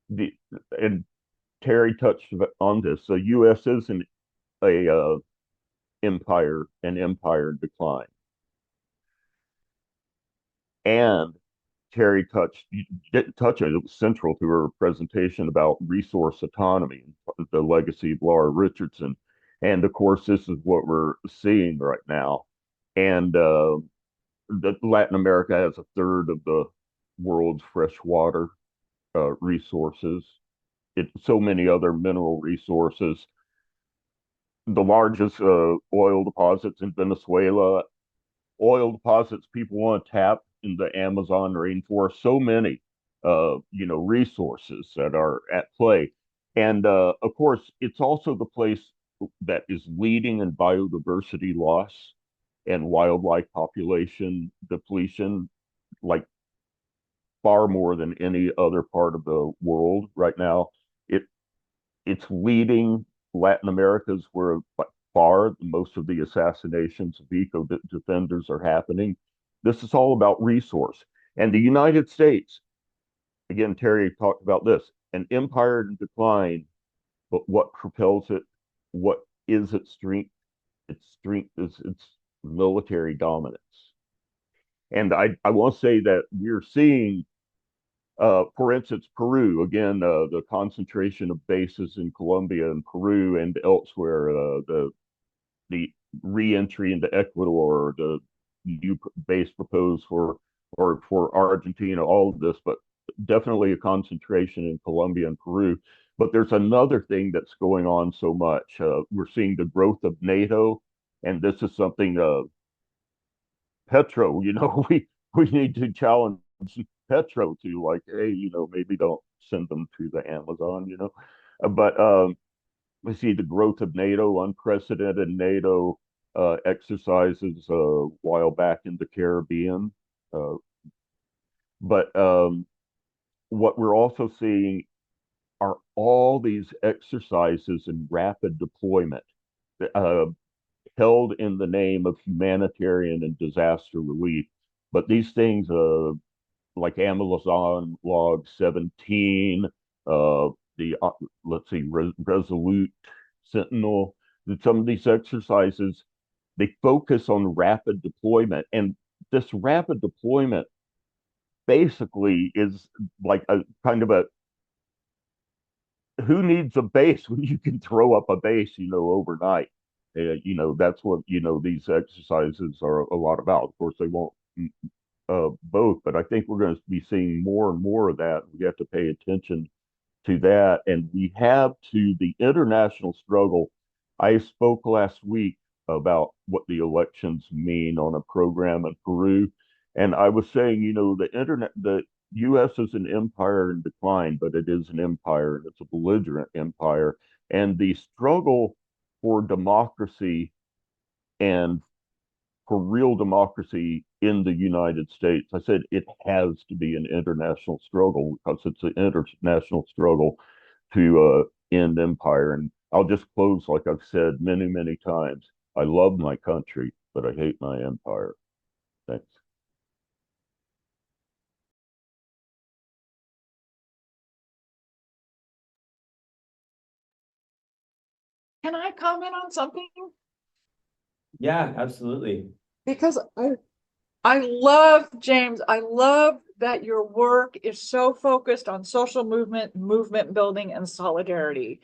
the and Terry touched on this. The U.S. is a an empire in decline. And Terry you didn't touch it. It was central to her presentation about resource autonomy, the legacy of Laura Richardson. And of course, this is what we're seeing right now. And Latin America has a third of the world's freshwater resources. So many other mineral resources. The largest oil deposits in Venezuela, oil deposits people want to tap in the Amazon rainforest, so many, resources that are at play. And of course, it's also the place that is leading in biodiversity loss and wildlife population depletion, like far more than any other part of the world right now. It it's leading. Latin America's where by far most of the assassinations of eco defenders are happening. This is all about resource. And the United States, again, Terry talked about this, an empire in decline, but what propels it? What is its strength? Its strength is its military dominance. And I want to say that we're seeing, for instance, Peru, again, the concentration of bases in Colombia and Peru and elsewhere, the re-entry into Ecuador, the new base proposed for Argentina, all of this, but definitely a concentration in Colombia and Peru. But there's another thing that's going on so much. We're seeing the growth of NATO, and this is something Petro, we need to challenge Petro to like, hey, maybe don't send them to the Amazon, But we see the growth of NATO, unprecedented NATO exercises a while back in the Caribbean. But what we're also seeing are all these exercises in rapid deployment, uh, held in the name of humanitarian and disaster relief. But these things, like Amazon Log 17, the let's see, Resolute, Sentinel, that some of these exercises, they focus on rapid deployment, and this rapid deployment basically is like a kind of a who needs a base when you can throw up a base, overnight. That's what, these exercises are a lot about. Of course, they won't both, but I think we're going to be seeing more and more of that. We have to pay attention to that. And we have to the international struggle. I spoke last week about what the elections mean on a program in Peru. And I was saying, the US is an empire in decline, but it is an empire, and it's a belligerent empire. And the struggle for democracy and for real democracy in the United States, I said it has to be an international struggle because it's an international struggle to end empire. And I'll just close like I've said many, many times. I love my country, but I hate my empire. Thanks. Can I comment on something? Yeah, absolutely. Because I love, James, I love that your work is so focused on social movement building, and solidarity.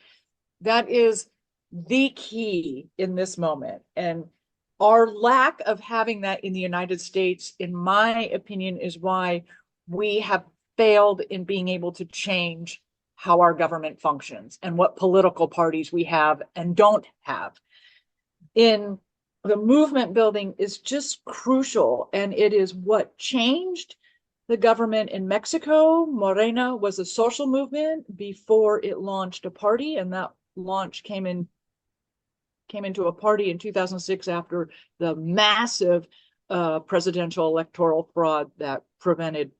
That is the key in this moment. And our lack of having that in the United States, in my opinion, is why we have failed in being able to change how our government functions and what political parties we have and don't have. In the movement building is just crucial, and it is what changed the government in Mexico. Morena was a social movement before it launched a party, and that launch came into a party in 2006 after the massive presidential electoral fraud that prevented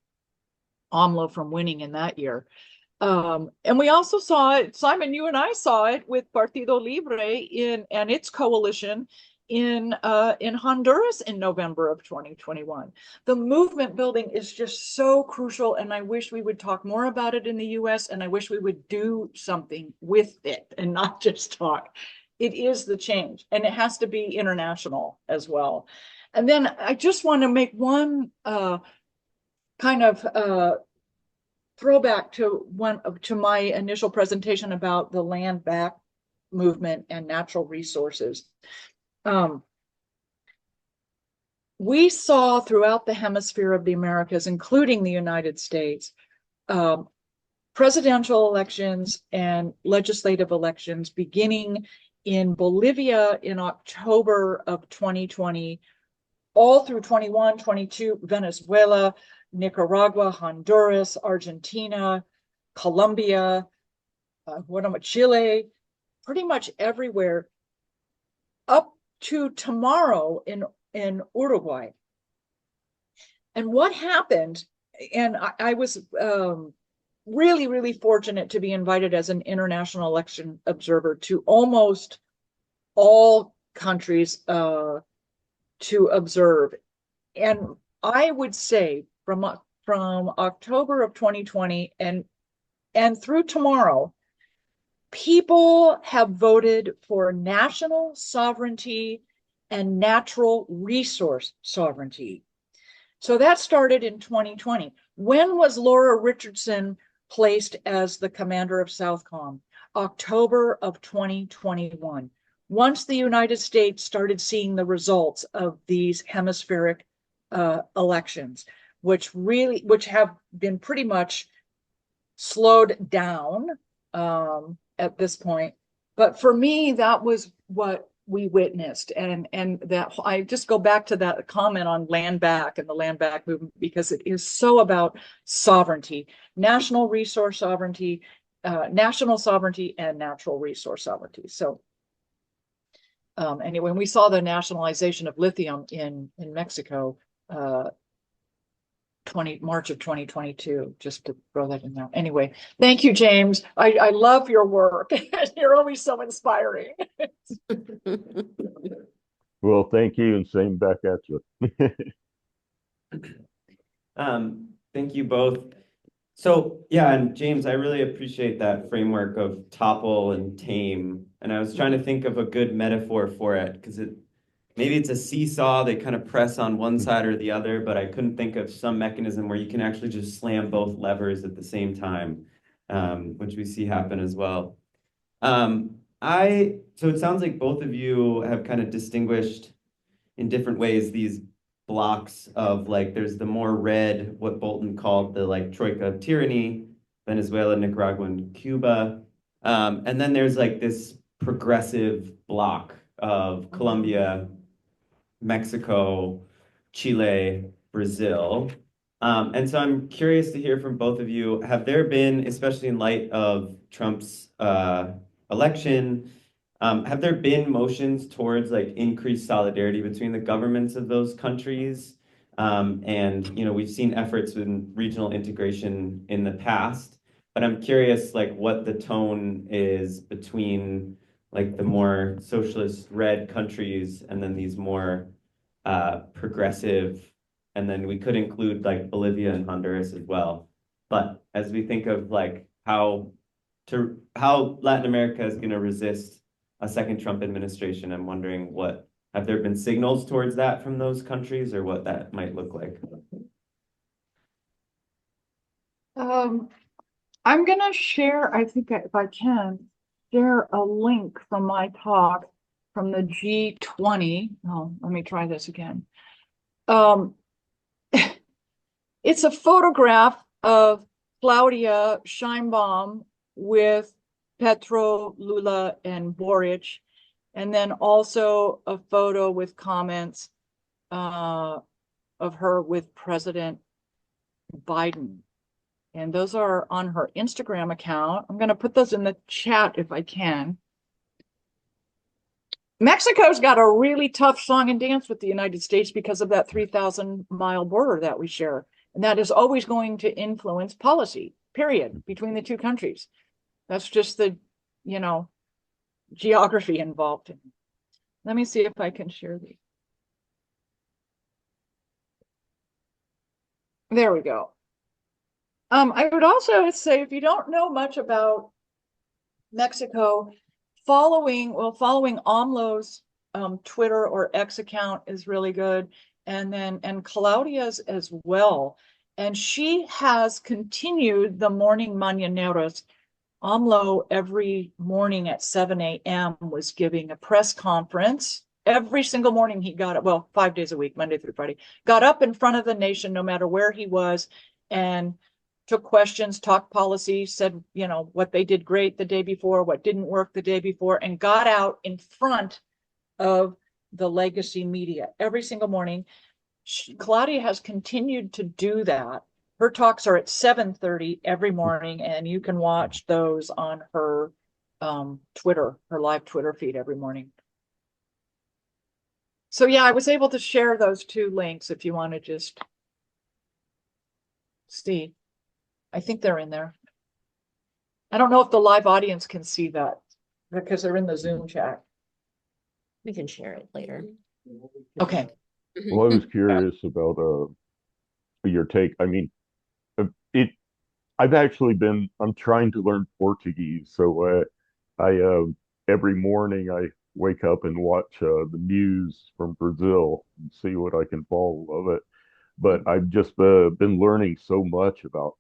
AMLO from winning in that year. And we also saw it, Simon, you and I saw it with Partido Libre and its coalition in Honduras in November of 2021. The movement building is just so crucial, and I wish we would talk more about it in the US, and I wish we would do something with it and not just talk. It is the change, and it has to be international as well. And then I just want to make one kind of throwback to my initial presentation about the land back movement and natural resources. We saw throughout the hemisphere of the Americas, including the United States, presidential elections and legislative elections beginning in Bolivia in October of 2020, all through 21, 22, Venezuela, Nicaragua, Honduras, Argentina, Colombia, Chile, pretty much everywhere, up to tomorrow in Uruguay. And what happened, and I was really, really fortunate to be invited as an international election observer to almost all countries to observe. And I would say, from from October of 2020 and through tomorrow, people have voted for national sovereignty and natural resource sovereignty. So that started in 2020. When was Laura Richardson placed as the commander of Southcom? October of 2021. Once the United States started seeing the results of these hemispheric elections, which have been pretty much slowed down at this point. But for me, that was what we witnessed. And that I just go back to that comment on land back and the land back movement, because it is so about sovereignty, national resource sovereignty, national sovereignty and natural resource sovereignty. So anyway, when we saw the nationalization of lithium in Mexico, March of 2022, just to throw that in there. Anyway, thank you, James. I love your work. You're always so inspiring. Well, thank you, and same back at you. Thank you both. So yeah, and James, I really appreciate that framework of topple and tame. And I was trying to think of a good metaphor for it, because maybe it's a seesaw, they kind of press on one side or the other, but I couldn't think of some mechanism where you can actually just slam both levers at the same time, which we see happen as well. So it sounds like both of you have kind of distinguished in different ways these blocks of, like, there's the more red, what Bolton called the like troika of tyranny, Venezuela, Nicaragua, and Cuba. And then there's like this progressive block of Colombia, Mexico, Chile, Brazil. And so I'm curious to hear from both of you. Have there been, especially in light of Trump's election, have there been motions towards like increased solidarity between the governments of those countries? And we've seen efforts in regional integration in the past, but I'm curious like what the tone is between like the more socialist red countries and then these more progressive, and then we could include like Bolivia and Honduras as well. But as we think of like how Latin America is going to resist a second Trump administration, I'm wondering have there been signals towards that from those countries, or what that might look like? I'm going to share, I think if I can, share a link from my talk from the G20. Oh, let me try this again. It's a photograph of Claudia Sheinbaum with Petro, Lula, and Boric, and then also a photo with comments of her with President Biden. And those are on her Instagram account. I'm going to put those in the chat if I can. Mexico's got a really tough song and dance with the United States because of that 3,000-mile border that we share. And that is always going to influence policy, period, between the two countries. That's just the, geography involved. Let me see if I can share these. There we go. I would also say, if you don't know much about Mexico, following AMLO's Twitter or X account is really good, and Claudia's as well. And she has continued the morning mañaneras. AMLO every morning at 7 a.m. was giving a press conference. Every single morning he got up, well, 5 days a week, Monday through Friday, got up in front of the nation, no matter where he was, and took questions, talked policy, said, what they did great the day before, what didn't work the day before, and got out in front of the legacy media every single morning. Claudia has continued to do that. Her talks are at 7:30 every morning, and you can watch those on her Twitter, her live Twitter feed every morning. So yeah, I was able to share those two links if you want to just see. I think they're in there. I don't know if the live audience can see that because they're in the Zoom chat. We can share it later. Okay. Well, I was curious about your take. I mean, it I've actually I'm trying to learn Portuguese, so I every morning I wake up and watch the news from Brazil and see what I can follow of it. But I've just been learning so much about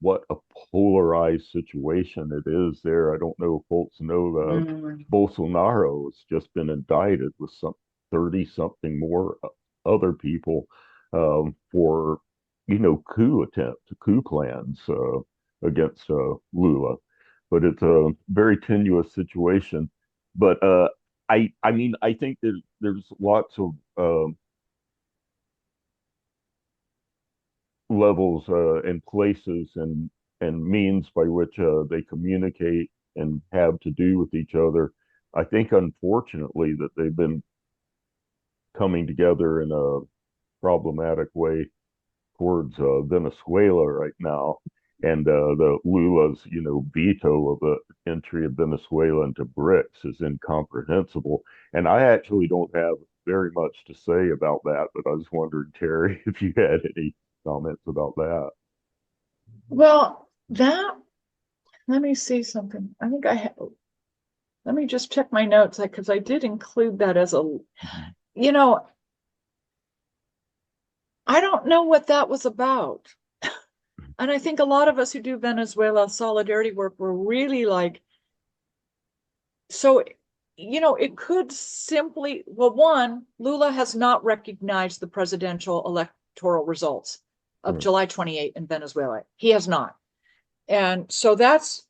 what a polarized situation it is there. I don't know if folks know Mm. Bolsonaro has just been indicted with some 30 something more other people for, coup plans against Lula. But it's a very tenuous situation. But I mean, I think there's lots of levels and places and means by which they communicate and have to do with each other. I think, unfortunately, that they've been coming together in a problematic way towards Venezuela right now, and the Lula's, veto of the entry of Venezuela into BRICS is incomprehensible. And I actually don't have very much to say about that, but I was wondering, Terry, if you had any comments about that. Well, let me see something. I think I have, let me just check my notes because I did include that as Mhm. you know, I don't know what that was about. And I think a lot of us who do Venezuela solidarity work were really like, so, it could simply, well, one, Lula has not recognized the presidential electoral results of Right. July 28 in Venezuela. He has not. And so that's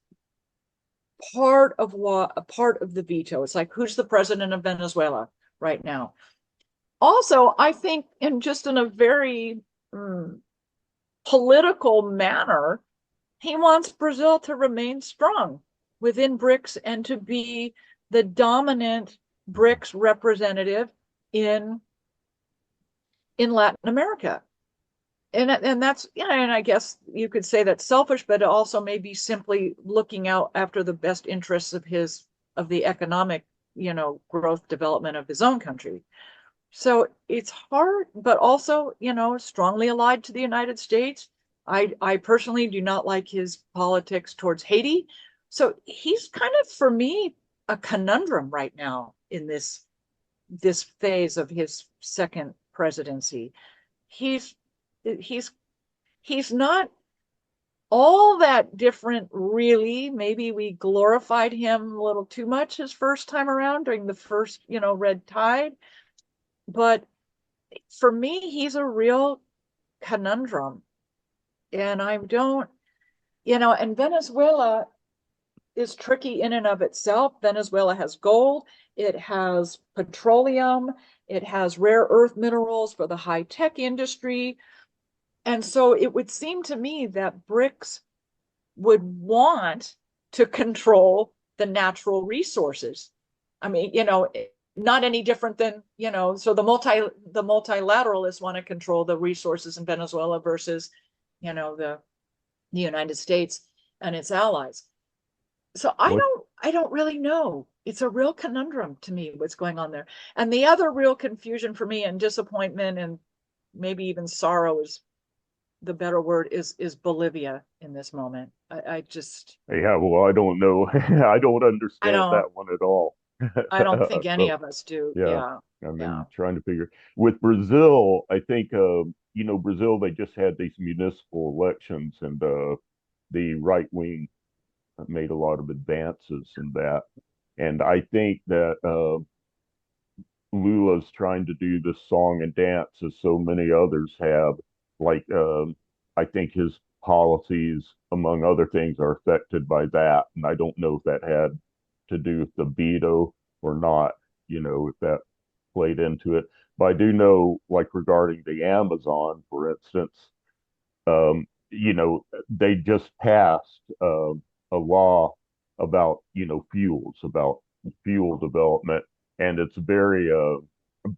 a part of the veto. It's like, who's the president of Venezuela right now? Also, I think in a very political manner, he wants Brazil to remain strong within BRICS and to be the dominant BRICS representative in Latin America. And that's, and I guess you could say that's selfish, but it also may be simply looking out after the best interests of the economic, growth development of his own country. So it's hard, but also, strongly allied to the United States. I personally do not like his politics towards Haiti. So he's kind of, for me, a conundrum right now in this phase of his second presidency. He's he's he's not all that different, really. Maybe we glorified him a little too much his first time around during the first, red tide. But for me, he's a real conundrum. And I don't, and Venezuela is tricky in and of itself. Venezuela has gold, it has petroleum, it has rare earth minerals for the high tech industry. And so it would seem to me that BRICS would want to control the natural resources. I mean, not any different than, so the multilateralists want to control the resources in Venezuela versus, the United States and its allies. So What I don't really know. It's a real conundrum to me what's going on there. And the other real confusion for me and disappointment and maybe even sorrow is the better word is Bolivia in this moment. I just Yeah, well, I don't know. I don't I understand don't that one at all. I don't think any So, of us do. yeah, Yeah. I Yeah. mean, trying to figure with Brazil, I think, Brazil, they just had these municipal elections, and the right wing made a lot of advances in that. And I think that Lula's trying to do this song and dance as so many others have. Like, I think his policies, among other things, are affected by that. And I don't know if that had to do with the veto or not, if that played into it. But I do know, like, regarding the Amazon, for instance, they just passed a law about, fuels, about fuel development, and it's very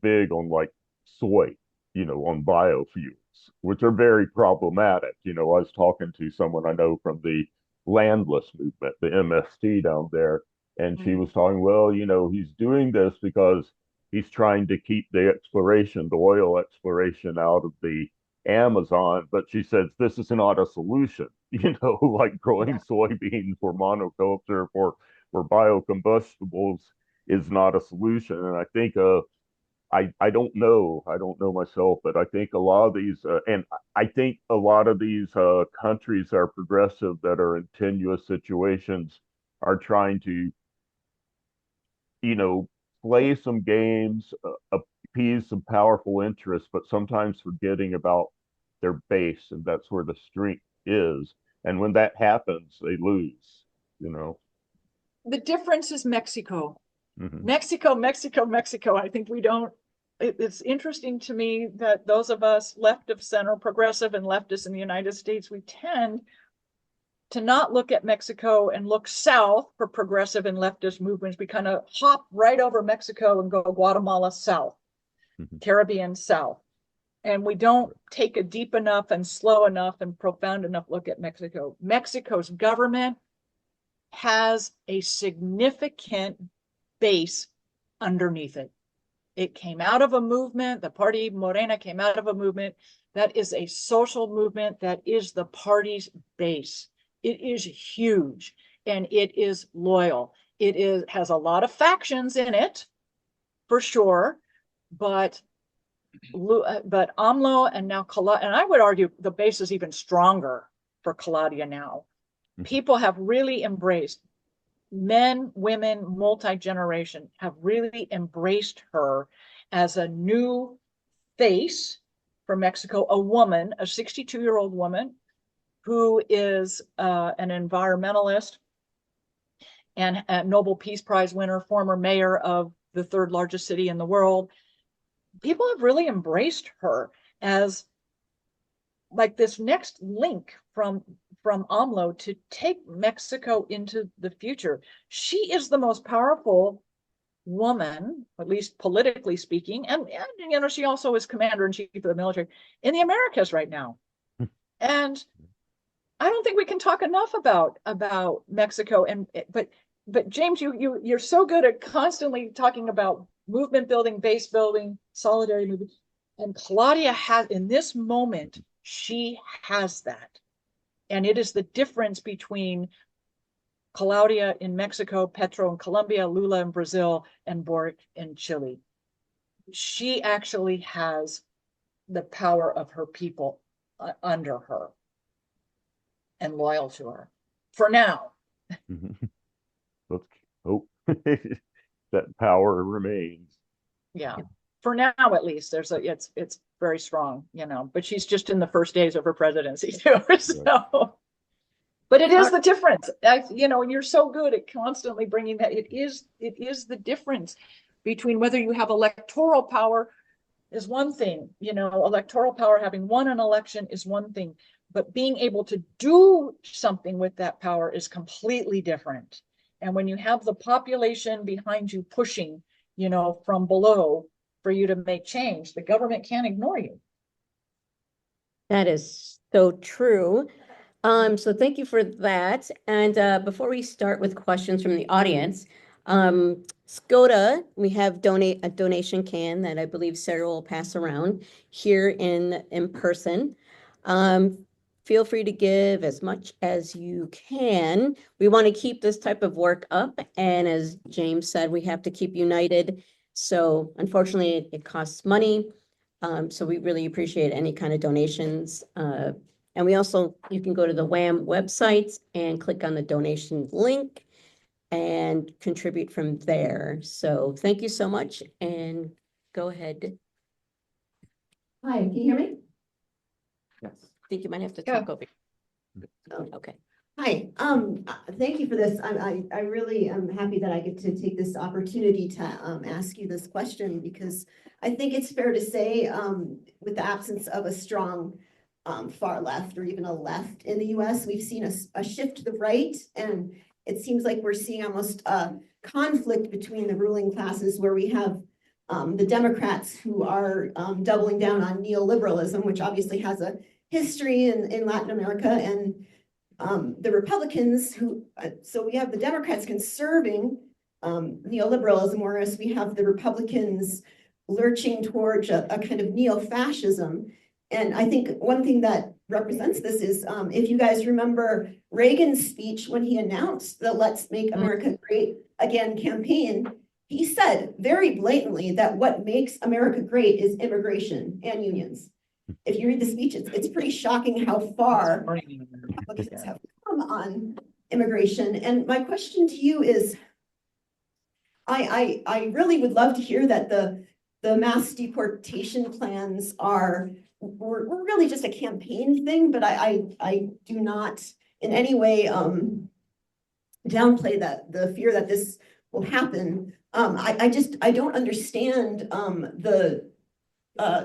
big on like soy, on biofuels, which are very problematic. I was talking to someone I know from the landless movement, the MST down there, and she Mm. was talking, well, he's doing this because he's trying to keep the oil exploration out of the Amazon, but she says this is not a solution, like growing soybeans for monoculture for biocombustibles is not a solution. And I think I don't know. I don't know myself, but I think a lot of these, and I think a lot of these countries that are progressive that are in tenuous situations are trying to, you know, play some games, appease some powerful interests, but sometimes forgetting about their base, and that's where the strength is. And when that happens, they lose, you know. The difference is Mexico. Mhm. Mexico. I think we don't, it's interesting to me that those of us left of center, progressive and leftists in the United States, we tend to not look at Mexico and look south for progressive and leftist movements. We kind of hop right over Mexico and go Guatemala south, Mhm. Caribbean south. And we don't take a deep enough and slow enough and profound enough look at Mexico. Mexico's government has a significant base underneath it. It came out of a movement, the party Morena came out of a movement that is a social movement that is the party's base. It is huge and it is loyal. Has a lot of factions in it, for sure, but AMLO and now Claudia, and I would argue the base is even stronger for Claudia now. People have really embraced, men, women, multi-generation have really embraced her as a new face for Mexico, a woman, a 62-year-old woman who is an environmentalist and a Nobel Peace Prize winner, former mayor of the third largest city in the world. People have really embraced her as like this next link from AMLO to take Mexico into the future. She is the most powerful woman, at least politically speaking, and she also is commander-in-chief of the military in the Americas right now. And I don't think we can talk enough about Mexico. But James, you're so good at constantly talking about movement building, base building, solidarity movement. And Claudia has, in this moment, she has that. And it is the difference between Claudia in Mexico, Petro in Colombia, Lula in Brazil, and Boric in Chile. She actually has the power of her people under her and loyal to her for now. Let's hope that power remains. Yeah, for now at least. It's very strong, but she's just in the first days of her presidency too. So, but it is the difference. And you're so good at constantly bringing that. It is the difference between whether you have electoral power is one thing, electoral power, having won an election is one thing, but being able to do something with that power is completely different. And when you have the population behind you pushing, from below for you to make change, the government can't ignore you. That is so true. So thank you for that. And before we start with questions from the audience, Skoda, we have a donation can that I believe Sarah will pass around here in person. Feel free to give as much as you can. We want to keep this type of work up. And as James said, we have to keep united. So unfortunately, it costs money. So we really appreciate any kind of donations. And we also, you can go to the WHAM website and click on the donation link and contribute from there. So thank you so much and go ahead. Hi, can you hear me? Yes. I think you might have to talk over. Oh, Okay. Hi, thank you for this. I really am happy that I get to take this opportunity to ask you this question, because I think it's fair to say, with the absence of a strong far left or even a left in the US, we've seen a shift to the right, and it seems like we're seeing almost a conflict between the ruling classes, where we have the Democrats who are doubling down on neoliberalism, which obviously has a history in Latin America, and the Republicans who, so we have the Democrats conserving neoliberalism, whereas we have the Republicans lurching towards a kind of neo-fascism. And I think one thing that represents this is, if you guys remember Reagan's speech when he announced the Let's Make America Great Again campaign, he said very blatantly that what makes America great is immigration and unions. If you read the speech, it's pretty shocking how far Republicans have come on immigration. And my question to you is, I really would love to hear that the mass deportation plans were really just a campaign thing, but I do not in any way downplay the fear that this will happen. I don't understand the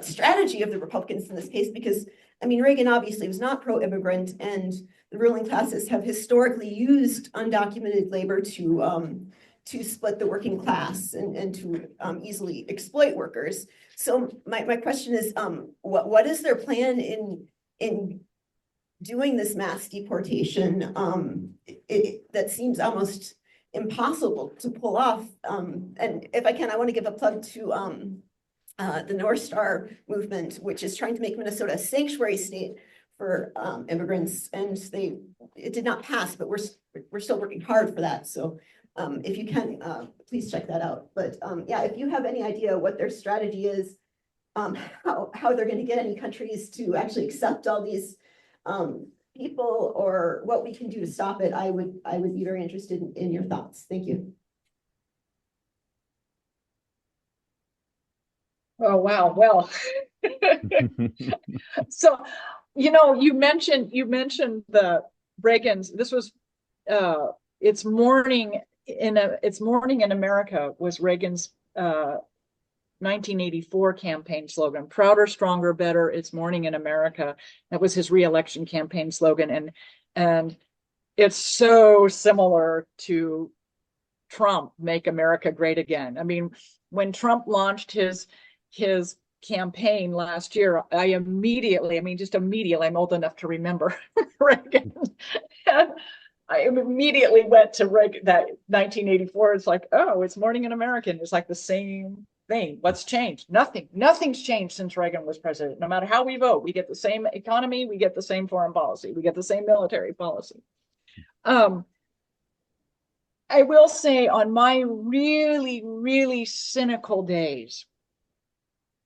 strategy of the Republicans in this case, because I mean, Reagan obviously was not pro-immigrant, and the ruling classes have historically used undocumented labor to split the working class and to easily exploit workers. So my question is, what is their plan in doing this mass deportation? That seems almost impossible to pull off. And if I can, I want to give a plug to the North Star movement, which is trying to make Minnesota a sanctuary state for immigrants, and it did not pass, but we're still working hard for that. So if you can, please check that out. But yeah, if you have any idea what their strategy is, how they're going to get any countries to actually accept all these people, or what we can do to stop it, I would be very interested in your thoughts. Thank you. Oh, wow. Well, so, you mentioned the Reagan's, this was, it's morning in America was Reagan's 1984 campaign slogan. Prouder, stronger, better. It's morning in America. That was his re-election campaign slogan. And it's so similar to Trump, Make America Great Again. I mean, when Trump launched his campaign last year, just immediately, I'm old enough to remember Reagan. And I immediately went to that 1984. It's like, oh, it's morning in American. It's like the same thing. What's changed? Nothing. Nothing's changed since Reagan was president. No matter how we vote, we get the same economy, we get the same foreign policy, we get the same military policy. I will say, on my really, really cynical days,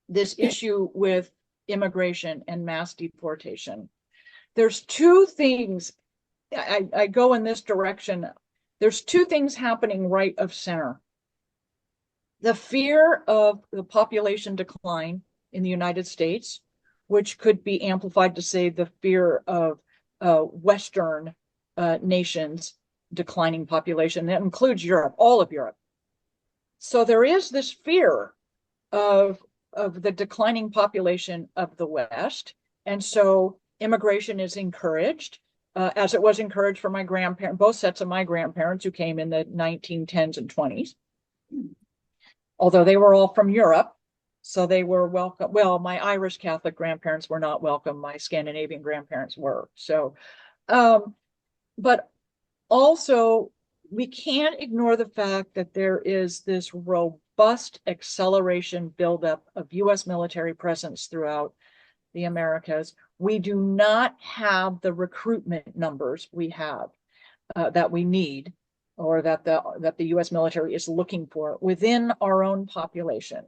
this issue with immigration and mass deportation, there's two things. I go in this direction. There's two things happening right of center. The fear of the population decline in the United States, which could be amplified to say the fear of Western nations declining population. That includes Europe, all of Europe. So there is this fear of the declining population of the West. And so immigration is encouraged, as it was encouraged for my grandparents, both sets of my grandparents who came in the 1910s and 20s. Although they were all from Europe, so they were welcome. Well, my Irish Catholic grandparents were not welcome. My Scandinavian grandparents were. So, but also, we can't ignore the fact that there is this robust acceleration buildup of U.S. military presence throughout the Americas. We do not have the recruitment numbers we have that we need, or that the U.S. military is looking for within our own population.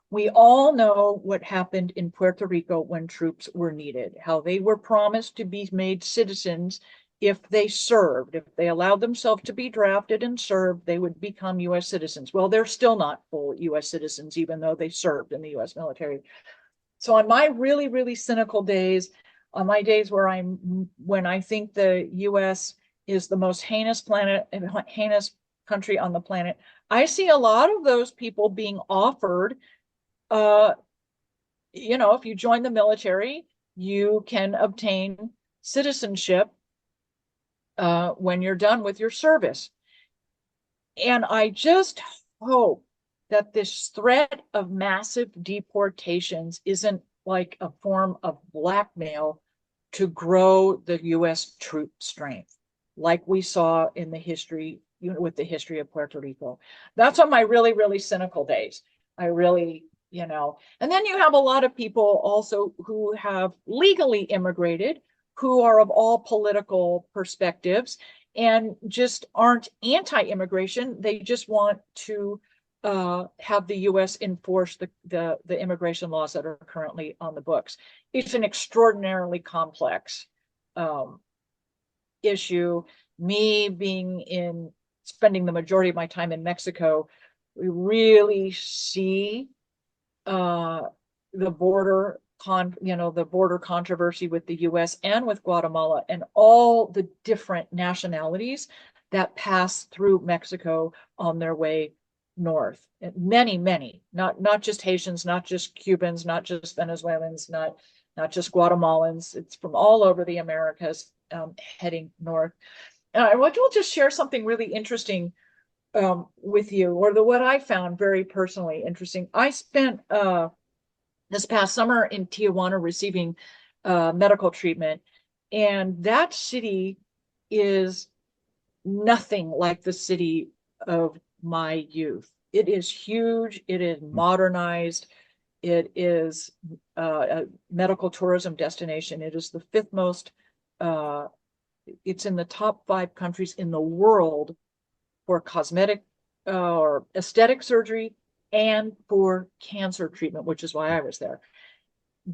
We all know what happened in Puerto Rico when troops were needed, how they were promised to be made citizens if they served. If they allowed themselves to be drafted and served, they would become U.S. citizens. Well, they're still not full U.S. citizens, even though they served in the U.S. military. So on my really, really cynical days, on my days when I think the U.S. is the most heinous country on the planet, I see a lot of those people being offered, if you join the military, you can obtain citizenship when you're done with your service. And I just hope that this threat of massive deportations isn't like a form of blackmail to grow the U.S. troop strength, like we saw in the history, with the history of Puerto Rico. That's on my really, really cynical days. I really you know. And then you have a lot of people also who have legally immigrated, who are of all political perspectives and just aren't anti-immigration. They just want to have the U.S. enforce the immigration laws that are currently on the books. It's an extraordinarily complex issue. Me spending the majority of my time in Mexico, we really see the border controversy with the US and with Guatemala and all the different nationalities that pass through Mexico on their way north. Many, not just Haitians, not just Cubans, not just Venezuelans, not just Guatemalans. It's from all over the Americas heading north. I will just share something really interesting with you, or what I found very personally interesting. I spent this past summer in Tijuana receiving medical treatment, and that city is nothing like the city of my youth. It is huge. It is modernized. It is a medical tourism destination. It is the fifth most. It's in the top 5 countries in the world for cosmetic or aesthetic surgery and for cancer treatment, which is why I was there.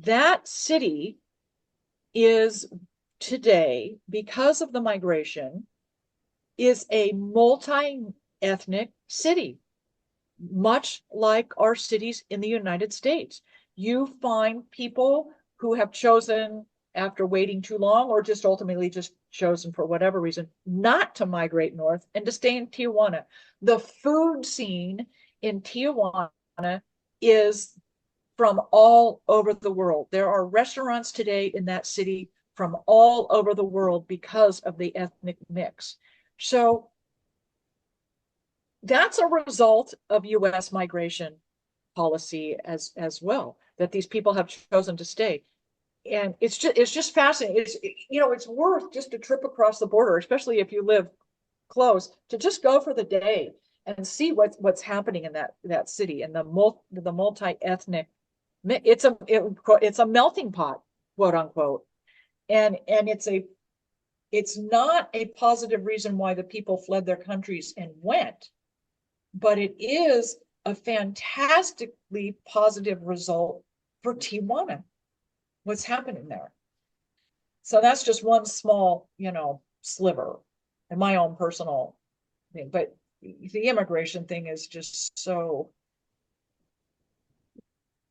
That city is today, because of the migration, is a multi-ethnic city, much like our cities in the United States. You find people who have chosen, after waiting too long, or just ultimately just chosen for whatever reason, not to migrate north and to stay in Tijuana. The food scene in Tijuana is from all over the world. There are restaurants today in that city from all over the world because of the ethnic mix. So that's a result of US migration policy as well, that these people have chosen to stay. And it's just fascinating. It's worth just a trip across the border, especially if you live close, to just go for the day and see what's happening in that city and the multi-ethnic. It's a melting pot, quote unquote, and it's not a positive reason why the people fled their countries and went, but it is a fantastically positive result for Tijuana. What's happening there. So that's just one small, sliver in my own personal thing. But the immigration thing is just so.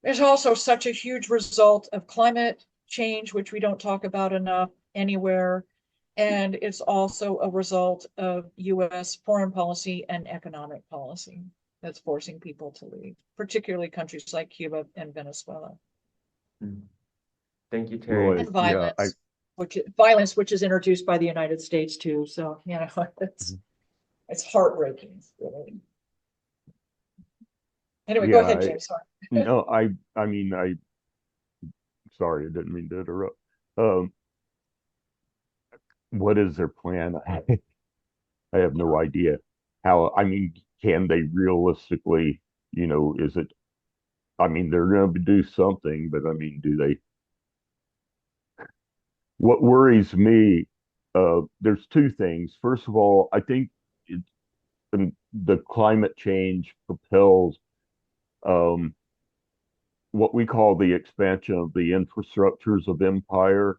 There's also such a huge result of climate change, which we don't talk about enough anywhere. And it's also a result of US foreign policy and economic policy that's forcing people to leave, particularly countries like Cuba and Venezuela. Mm. Thank you, Teri. And violence, which is introduced by the United States too. So, it's heartbreaking, really. Anyway, go ahead, James. Sorry. No, I mean, sorry, I didn't mean to interrupt. What is their plan? I have no idea. Can they realistically, is it, they're going to do something, but do they? What worries me, there's 2 things. First of all, I think the climate change propels what we call the expansion of the infrastructures of empire.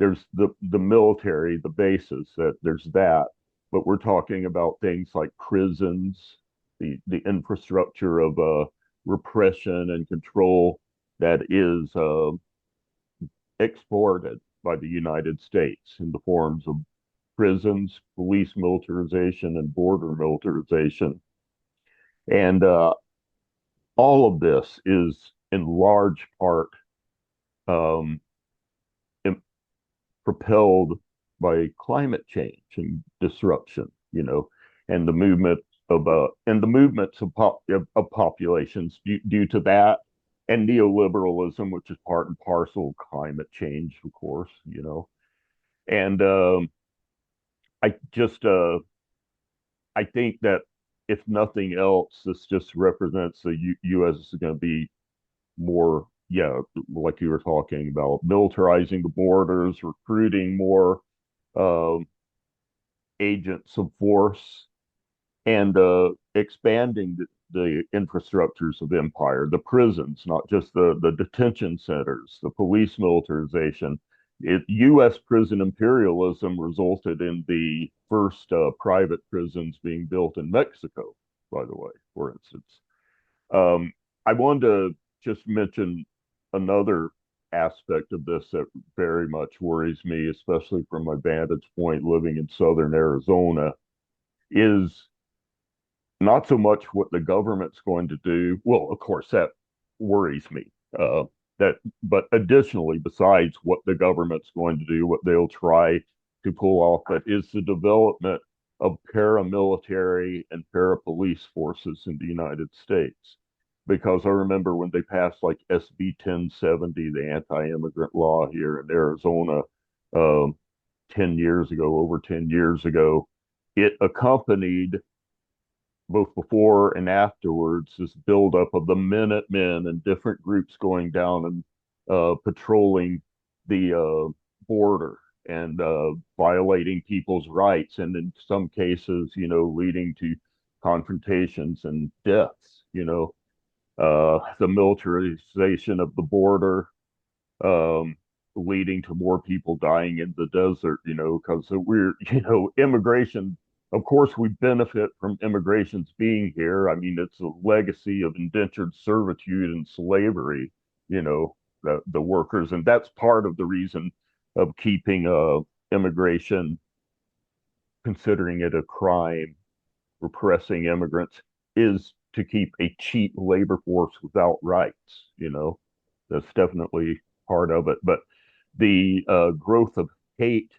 There's the military, the bases, there's that, but we're talking about things like prisons, the infrastructure of repression and control that is exported by the United States in the forms of prisons, police militarization, and border militarization. And all of this is in large part propelled by climate change and disruption, and the movements of populations due to that, and neoliberalism, which is part and parcel of climate change, of course, And I think that if nothing else, this just represents the U.S. is going to be more, yeah, like you were talking about, militarizing the borders, recruiting more um, agents of force, and expanding the infrastructures of empire, the prisons, not just the detention centers, the police militarization. U.S. prison imperialism resulted in the first private prisons being built in Mexico, by the way, for instance. I wanted to just mention another aspect of this that very much worries me, especially from my vantage point living in southern Arizona, is not so much what the government's going to do. Well, of course, that worries me. But additionally, besides what the government's going to do, what they'll try to pull off, that is the development of paramilitary and parapolice forces in the United States. Because I remember when they passed like SB 1070, the anti-immigrant law here in Arizona, 10 years ago, over 10 years ago, it accompanied both before and afterwards, this buildup of the Minutemen and different groups going down and patrolling the border and violating people's rights, and in some cases, leading to confrontations and deaths. The militarization of the border, leading to more people dying in the desert, because we're, immigration, of course, we benefit from immigrations being here. I mean, it's a legacy of indentured servitude and slavery, the workers. And that's part of the reason of keeping immigration, considering it a crime, repressing immigrants, is to keep a cheap labor force without rights. That's definitely part of it. But the growth of hate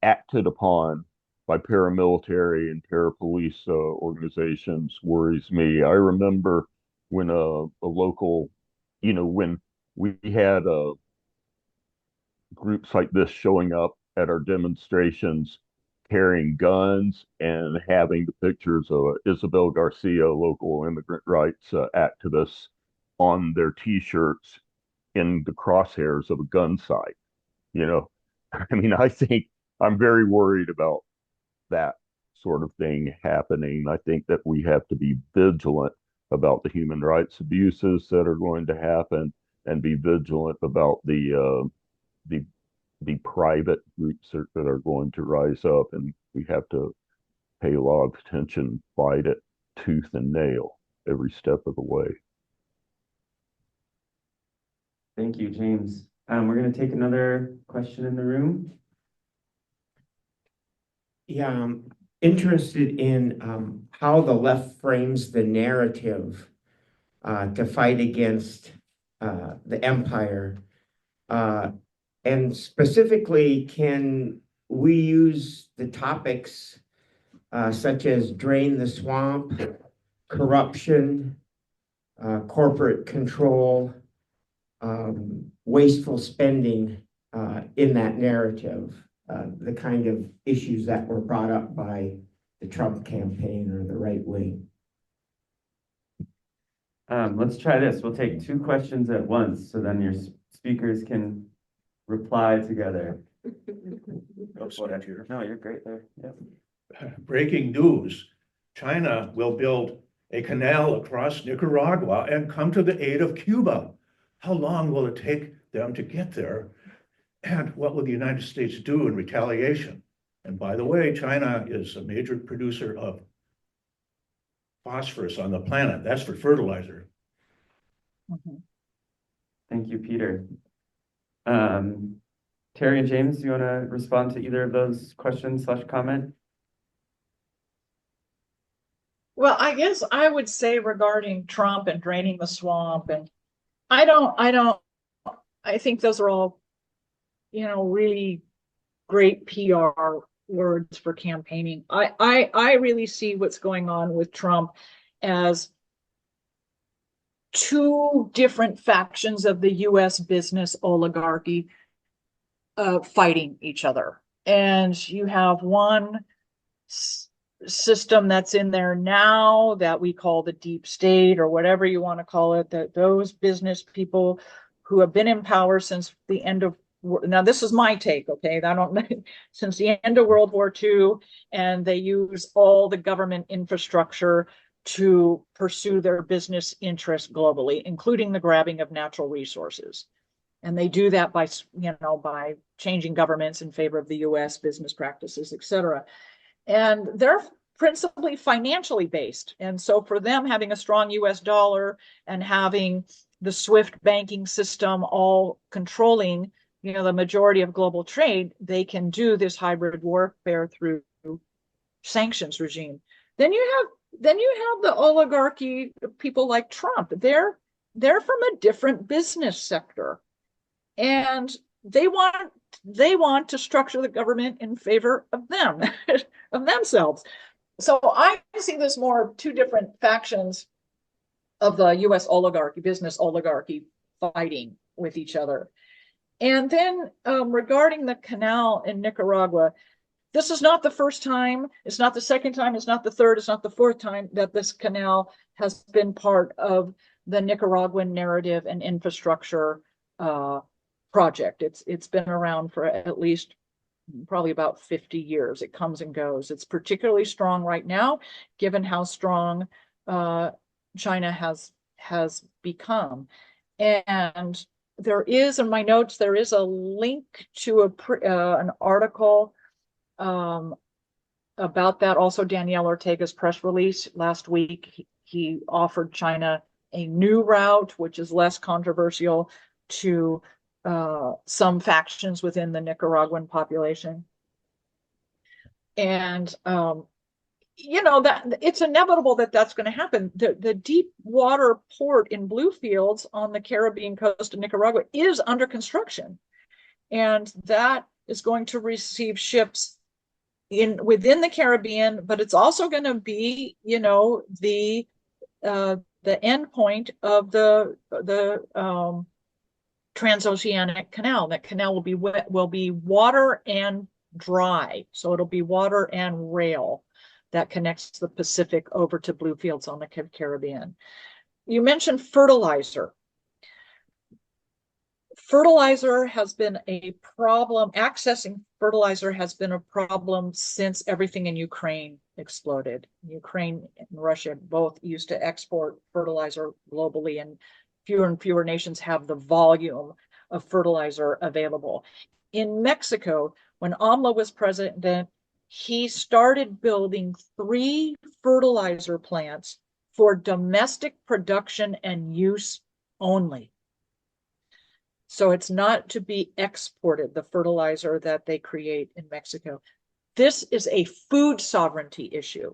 acted upon by paramilitary and parapolice organizations worries me. I remember when a local, when we had groups like this showing up at our demonstrations carrying guns and having the pictures of Isabel Garcia, local immigrant rights activists, on their T-shirts in the crosshairs of a gun sight. I mean, I think I'm very worried about that sort of thing happening. I think that we have to be vigilant about the human rights abuses that are going to happen, and be vigilant about the the private groups that are going to rise up, and we have to pay a lot of attention, fight it tooth and nail every step of the way. Thank you, James. We're going to take another question in the room. Yeah, I'm interested in how the left frames the narrative to fight against the empire. And specifically, can we use the topics such as drain the swamp, corruption, corporate control, wasteful spending in that narrative, the kind of issues that were brought up by the Trump campaign or the right wing? Let's try this. We'll take two questions at once, so then your speakers can reply together. No, you're great there. Yep. Breaking news: China will build a canal across Nicaragua and come to the aid of Cuba. How long will it take them to get there? And what will the United States do in retaliation? And by the way, China is a major producer of phosphorus on the planet. That's for fertilizer. Thank you, Peter. Teri and James, do you want to respond to either of those questions / comment? Well, I guess I would say regarding Trump and draining the swamp, and I think those are all, really great PR words for campaigning. I really see what's going on with Trump as two different factions of the US business oligarchy fighting each other. And you have one system that's in there now that we call the deep state or whatever you want to call it, that those business people who have been in power since the end of, now this is my take, okay, I don't since the end of World War II, and they use all the government infrastructure to pursue their business interests globally, including the grabbing of natural resources. And they do that by, by changing governments in favor of the US business practices, et cetera. And they're principally financially based. And so for them, having a strong US dollar and having the SWIFT banking system all controlling, the majority of global trade, they can do this hybrid warfare through sanctions regime. Then you have the oligarchy, people like Trump. They're from a different business sector. And they want to structure the government in favor of them, of themselves. So I see this more of two different factions of the US oligarchy, business oligarchy, fighting with each other. And then regarding the canal in Nicaragua, this is not the first time, it's not the second time, it's not the third, it's not the fourth time that this canal has been part of the Nicaraguan narrative and infrastructure project. It's been around for at least probably about 50 years. It comes and goes. It's particularly strong right now, given how strong China has become. And there is, in my notes, there is a link to an article about that. Also, Daniel Ortega's press release last week, he offered China a new route, which is less controversial to some factions within the Nicaraguan population. And that it's inevitable that that's going to happen. The deep water port in Bluefields on the Caribbean coast of Nicaragua is under construction, and that is going to receive ships within the Caribbean, but it's also going to be, the end point of the transoceanic canal. That canal will be water and dry, so it'll be water and rail that connects the Pacific over to Bluefields on the Caribbean. You mentioned fertilizer. Fertilizer has been a problem. Accessing fertilizer has been a problem since everything in Ukraine exploded. Ukraine and Russia both used to export fertilizer globally, and fewer nations have the volume of fertilizer available. In Mexico, when AMLO was president, he started building 3 fertilizer plants for domestic production and use only. So it's not to be exported, the fertilizer that they create in Mexico. This is a food sovereignty issue.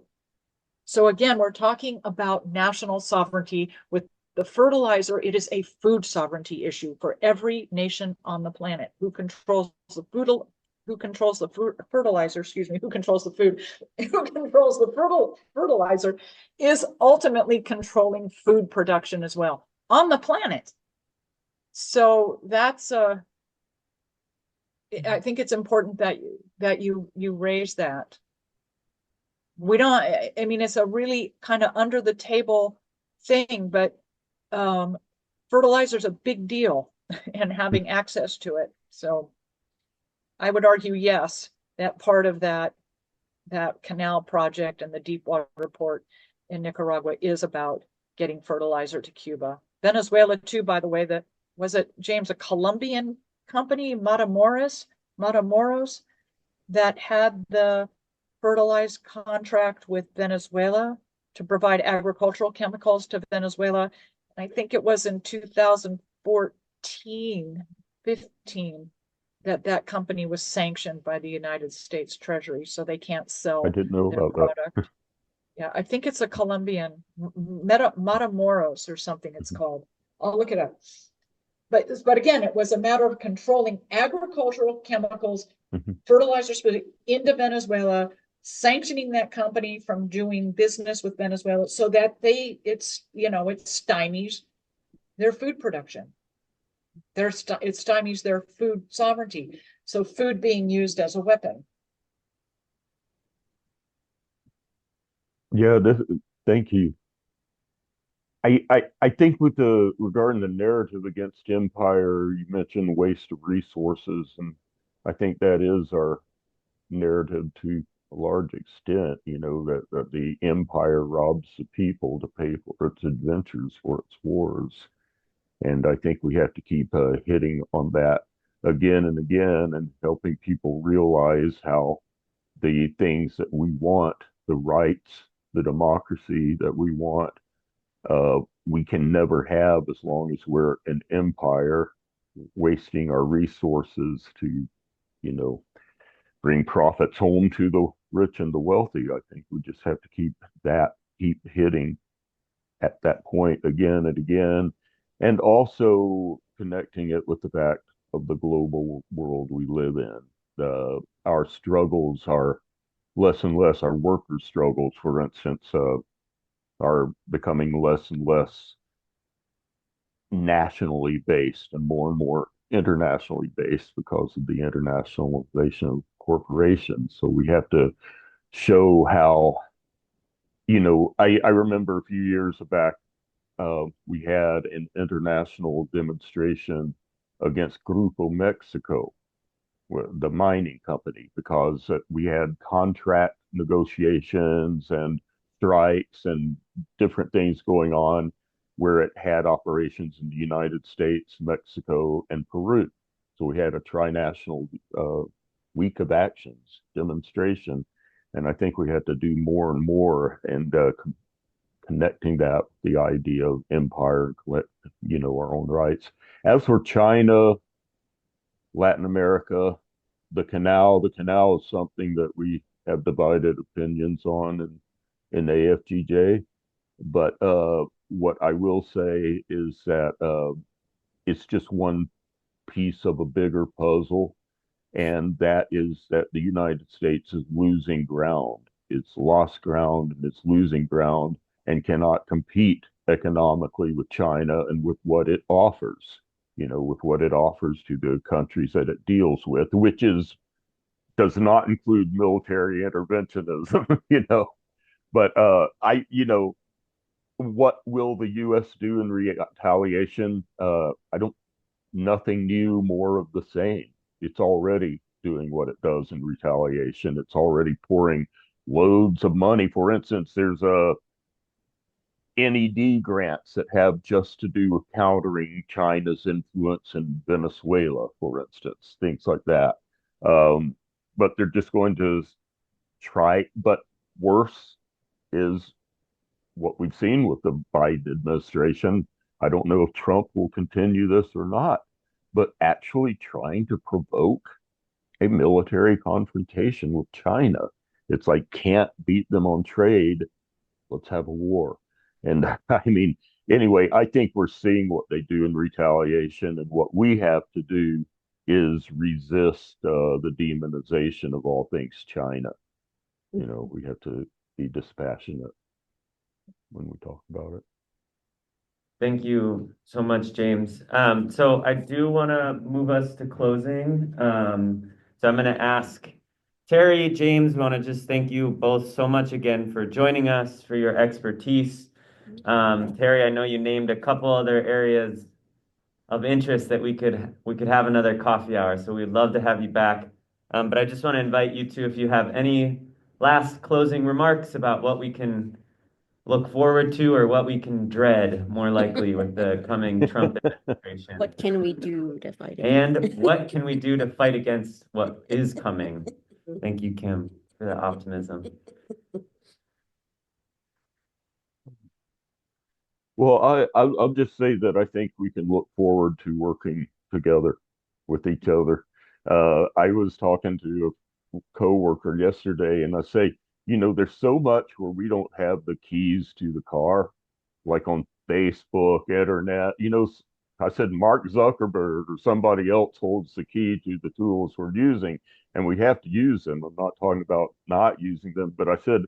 So again, we're talking about national sovereignty. With the fertilizer, it is a food sovereignty issue for every nation on the planet. Who controls the food, who controls the fertilizer, who controls the food, who controls the fertilizer is ultimately controlling food production as well on the planet. So that's I think it's important that you raise that. We don't, I mean, it's a really kind of under the table thing, but fertilizer is a big deal and having access to it. So I would argue, yes, that part of that canal project and the deep water port in Nicaragua is about getting fertilizer to Cuba. Venezuela too, by the way, was it, James, a Colombian company, Matamoros, that had the fertilized contract with Venezuela to provide agricultural chemicals to Venezuela. I think it was in 2014, 15, that company was sanctioned by the United States Treasury, so they can't sell I didn't know their about product. that. Yeah, I think it's a Colombian, Matamoros or something it's called. I'll look it up. But again, it was a matter of controlling agricultural chemicals, fertilizers into Venezuela, sanctioning that company from doing business with Venezuela so that it stymies their food production. It stymies their food sovereignty. So food being used as a weapon. Yeah, thank you. I think with the regarding the narrative against empire, you mentioned waste of resources, and I think that is our narrative to a large extent, that the empire robs the people to pay for its adventures, for its wars. And I think we have to keep hitting on that again and again and helping people realize how the things that we want, the rights, the democracy that we want, we can never have as long as we're an empire wasting our resources to, you know, bring profits home to the rich and the wealthy. I think we just have to keep hitting at that point again and again, and also connecting it with the fact of the global world we live in. Our struggles are less and less. Our workers' struggles, for instance, are becoming less and less nationally based and more internationally based because of the internationalization of corporations. So we have to show how, I remember a few years back, we had an international demonstration against Grupo Mexico, the mining company, because we had contract negotiations and strikes and different things going on where it had operations in the United States, Mexico, and Peru. So we had a trinational week of actions demonstration. And I think we had to do more and more and connecting that with the idea of empire, our own rights. As for China, Latin America, the canal is something that we have divided opinions on in AFGJ. But what I will say is that it's just one piece of a bigger puzzle, and that is that the United States is losing ground. It's lost ground and it's losing ground and cannot compete economically with China and with what it offers, with what it offers to the countries that it deals with, which does not include military interventionism, But what will the U.S. do in retaliation? I don't Nothing new, more of the same. It's already doing what it does in retaliation. It's already pouring loads of money. For instance, there's NED grants that have just to do with countering China's influence in Venezuela, for instance, things like that. But they're just going to try. But worse is what we've seen with the Biden administration. I don't know if Trump will continue this or not, but actually trying to provoke a military confrontation with China. It's like, can't beat them on trade. Let's have a war. And I mean, anyway, I think we're seeing what they do in retaliation, and what we have to do is resist the demonization of all things China. We have to be dispassionate when we talk about it. Thank you so much, James. So I do want to move us to closing. So I'm going to ask Teri, James, we want to just thank you both so much again for joining us, for your expertise. Teri, I know you named a couple other areas of interest that we could have another coffee hour, so we'd love to have you back. But I just want to invite you to, if you have any last closing remarks about what we can look forward to or what we can dread more likely with the coming Trump administration. What can we do to fight it? And what can we do to fight against what is coming? Thank you, Kim, for the optimism. Well, I'll just say that I think we can look forward to working together with each other. I was talking to a coworker yesterday, and I say, there's so much where we don't have the keys to the car, like on Facebook, internet. I said Mark Zuckerberg or somebody else holds the key to the tools we're using, and we have to use them. I'm not talking about not using them, but I said,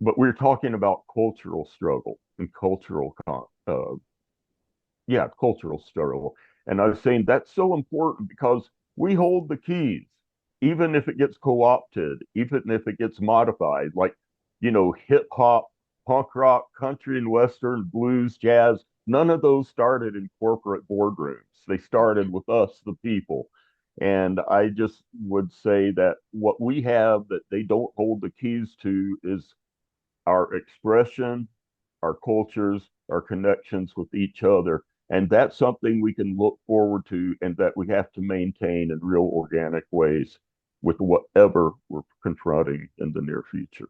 but we're talking about cultural struggle and cultural struggle. And I was saying that's so important because we hold the keys, even if it gets co-opted, even if it gets modified. Like hip hop, punk rock, country and western, blues, jazz. None of those started in corporate boardrooms. They started with us, the people. And I just would say that what we have that they don't hold the keys to is our expression, our cultures, our connections with each other. And that's something we can look forward to and that we have to maintain in real organic ways with whatever we're confronting in the near future.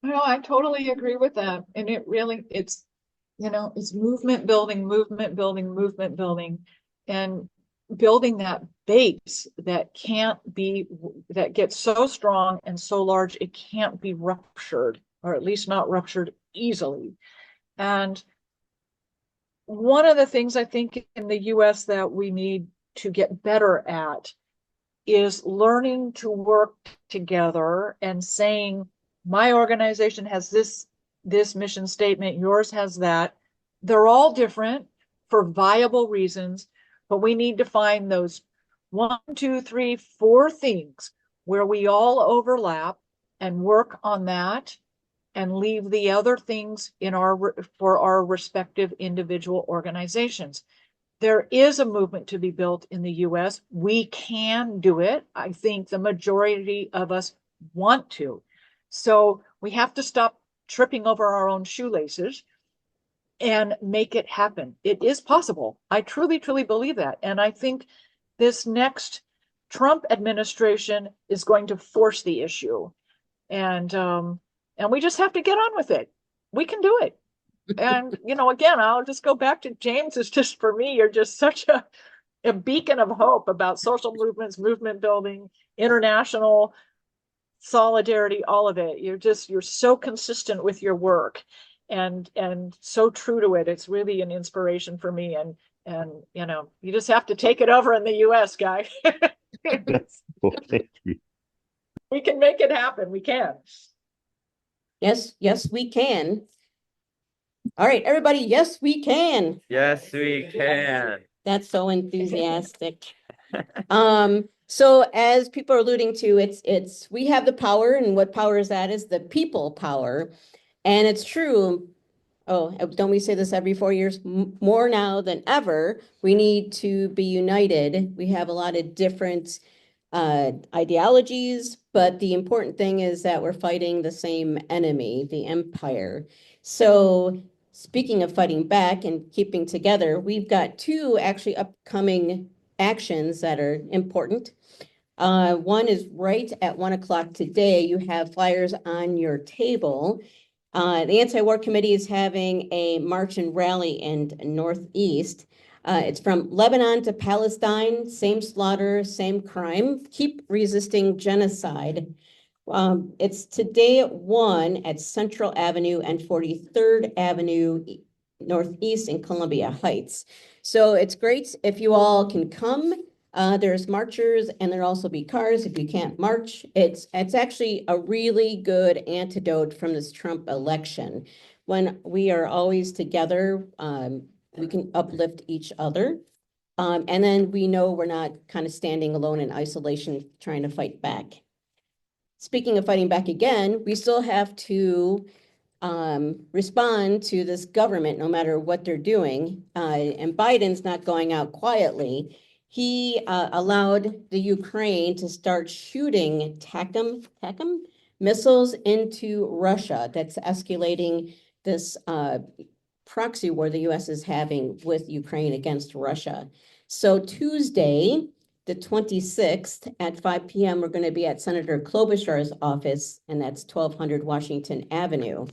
No, I totally agree with that. And it's movement building, movement building, movement building, and building that base that gets so strong and so large, it can't be ruptured, or at least not ruptured easily. And one of the things I think in the US that we need to get better at is learning to work together and saying, my organization has this mission statement, yours has that. They're all different for viable reasons, but we need to find those 1, 2, 3, 4 things where we all overlap and work on that, and leave the other things for our respective individual organizations. There is a movement to be built in the US. We can do it. I think the majority of us want to. So we have to stop tripping over our own shoelaces and make it happen. It is possible. I truly, truly believe that. And I think this next Trump administration is going to force the issue. And we just have to get on with it. We can do it. And, again, I'll just go back to James. It's just, for me, you're just such a beacon of hope about social movements, movement building, international solidarity, all of it. You're so consistent with your work and so true to it. It's really an inspiration for me. And you just have to take it over in the US, guy. Well, thank you. We can make it happen. We can. Yes, yes, we can. All right, everybody, yes, we can. Yes, we can. That's so enthusiastic. So as people are alluding to, it's we have the power, and what power is that? Is the people power. And it's true. Oh, don't we say this every 4 years? More now than ever, we need to be united. We have a lot of different ideologies, but the important thing is that we're fighting the same enemy, the empire. So speaking of fighting back and keeping together, we've got 2 actually upcoming actions that are important. One is right at 1 o'clock today. You have flyers on your table. The Anti-War Committee is having a march and rally in Northeast. It's from Lebanon to Palestine, same slaughter, same crime. Keep resisting genocide. It's today at 1 at Central Avenue and 43rd Avenue Northeast in Columbia Heights. So it's great if you all can come. There's marchers and there'll also be cars if you can't march. It's actually a really good antidote from this Trump election. When we are always together, we can uplift each other. And then we know we're not kind of standing alone in isolation trying to fight back. Speaking of fighting back again, we still have to respond to this government no matter what they're doing. And Biden's not going out quietly. He allowed the Ukraine to start shooting TACM missiles into Russia. That's escalating this proxy war the US is having with Ukraine against Russia. So Tuesday, the 26th at 5 p.m., we're going to be at Senator Klobuchar's office, and that's 1200 Washington Avenue.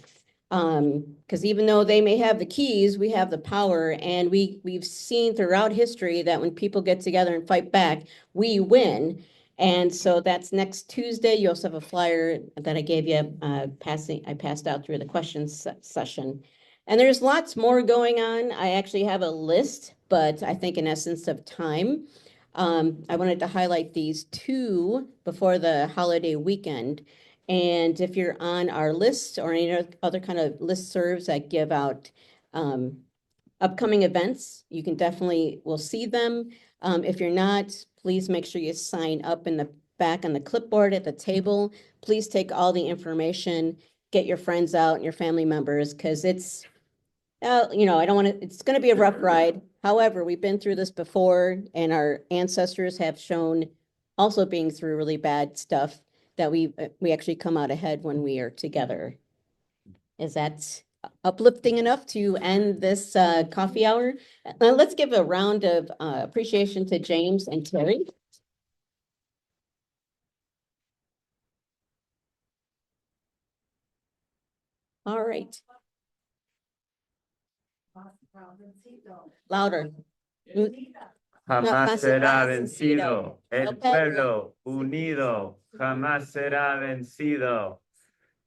Because even though they may have the keys, we have the power, and we've seen throughout history that when people get together and fight back, we win. And so that's next Tuesday. You also have a flyer that I gave you I passed out through the questions session. And there's lots more going on. I actually have a list, but I think in essence of time, I wanted to highlight these 2 before the holiday weekend. And if you're on our list or any other kind of listservs that give out upcoming events. You can definitely, will see them. If you're not, please make sure you sign up in the back on the clipboard at the table. Please take all the information, get your friends out and your family members, because it's, you know, I don't want to, it's going to be a rough ride. However, we've been through this before and our ancestors have shown also being through really bad stuff that we actually come out ahead when we are together. Is that uplifting enough to end this coffee hour? Let's give a round of appreciation to James and Teri. All right. Louder. Jamás será vencido. El pueblo unido jamás será vencido.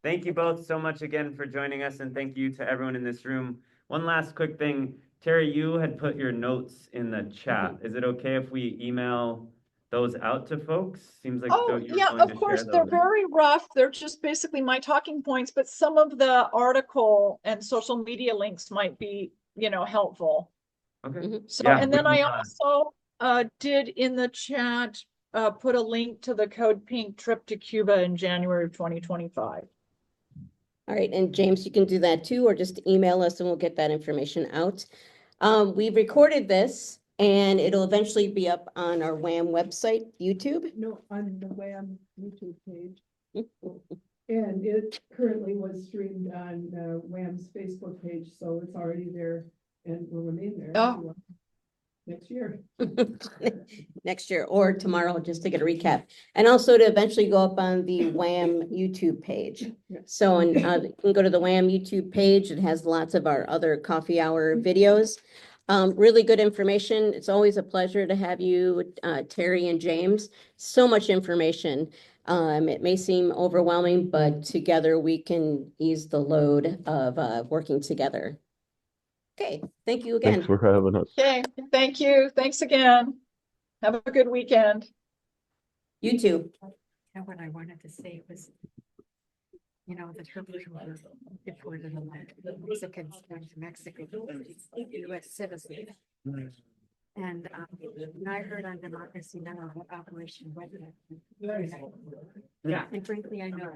Thank you both so much again for joining us, and thank you to everyone in this room. One last quick thing. Teri, you had put your notes in the chat. Is it okay if we email those out to folks? Seems like Oh, you were yeah, willing of to course, share they're those. very rough. They're just basically my talking points, but some of the article and social media links might be, you know, helpful. Okay. So, Yeah, and then we I can, also did in the chat put a link to the Code Pink trip to Cuba in January of 2025. All right, and James, you can do that too, or just email us and we'll get that information out. We recorded this and it'll eventually be up on our WHAM website, YouTube. No, on the WHAM YouTube page. And it currently was streamed on WHAM's Facebook page, so it's already there and will remain there. Oh. Next year. Next year or tomorrow, just to get a recap. And also to eventually go up on the WHAM YouTube page. Yeah. So and you can go to the WHAM YouTube page. It has lots of our other coffee hour videos. Really good information. It's always a pleasure to have you, Teri and James. So much information. It may seem overwhelming, but together we can ease the load of working together. Okay, thank you again. Thanks for having us. Okay, thank you. Thanks again. Have a good weekend. You too. And what I wanted to say was, you know, that her people were deported a lot. Mexicans going to Mexico, US citizens. And I heard on Democracy Now! About Operation Wetback. Yeah. And frankly, I know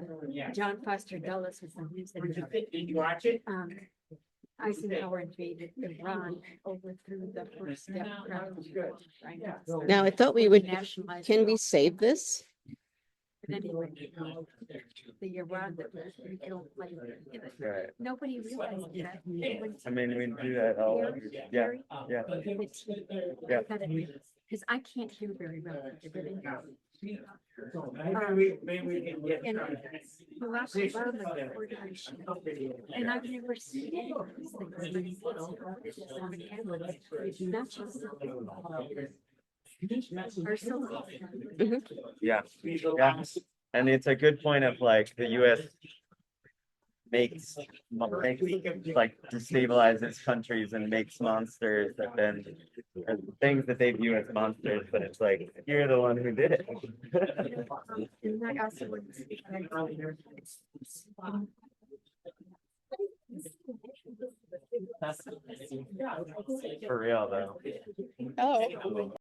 John Foster Dulles was the news. Did you watch it? Eisenhower invaded Iran, overthrew the first step. Now, I thought we would, can we save this? But anyway, the Iran that was killed, like, Right. nobody realized that. I mean, we do that all. Yeah. Yeah. Yeah. Because I can't hear very well. And I've never seen any of these things. Not just Yeah. Yeah. And it's a good point of like the US makes like destabilizes countries and makes monsters that then things that they view as monsters, but it's like you're the one who did it. And I also want to speak For real though. Oh.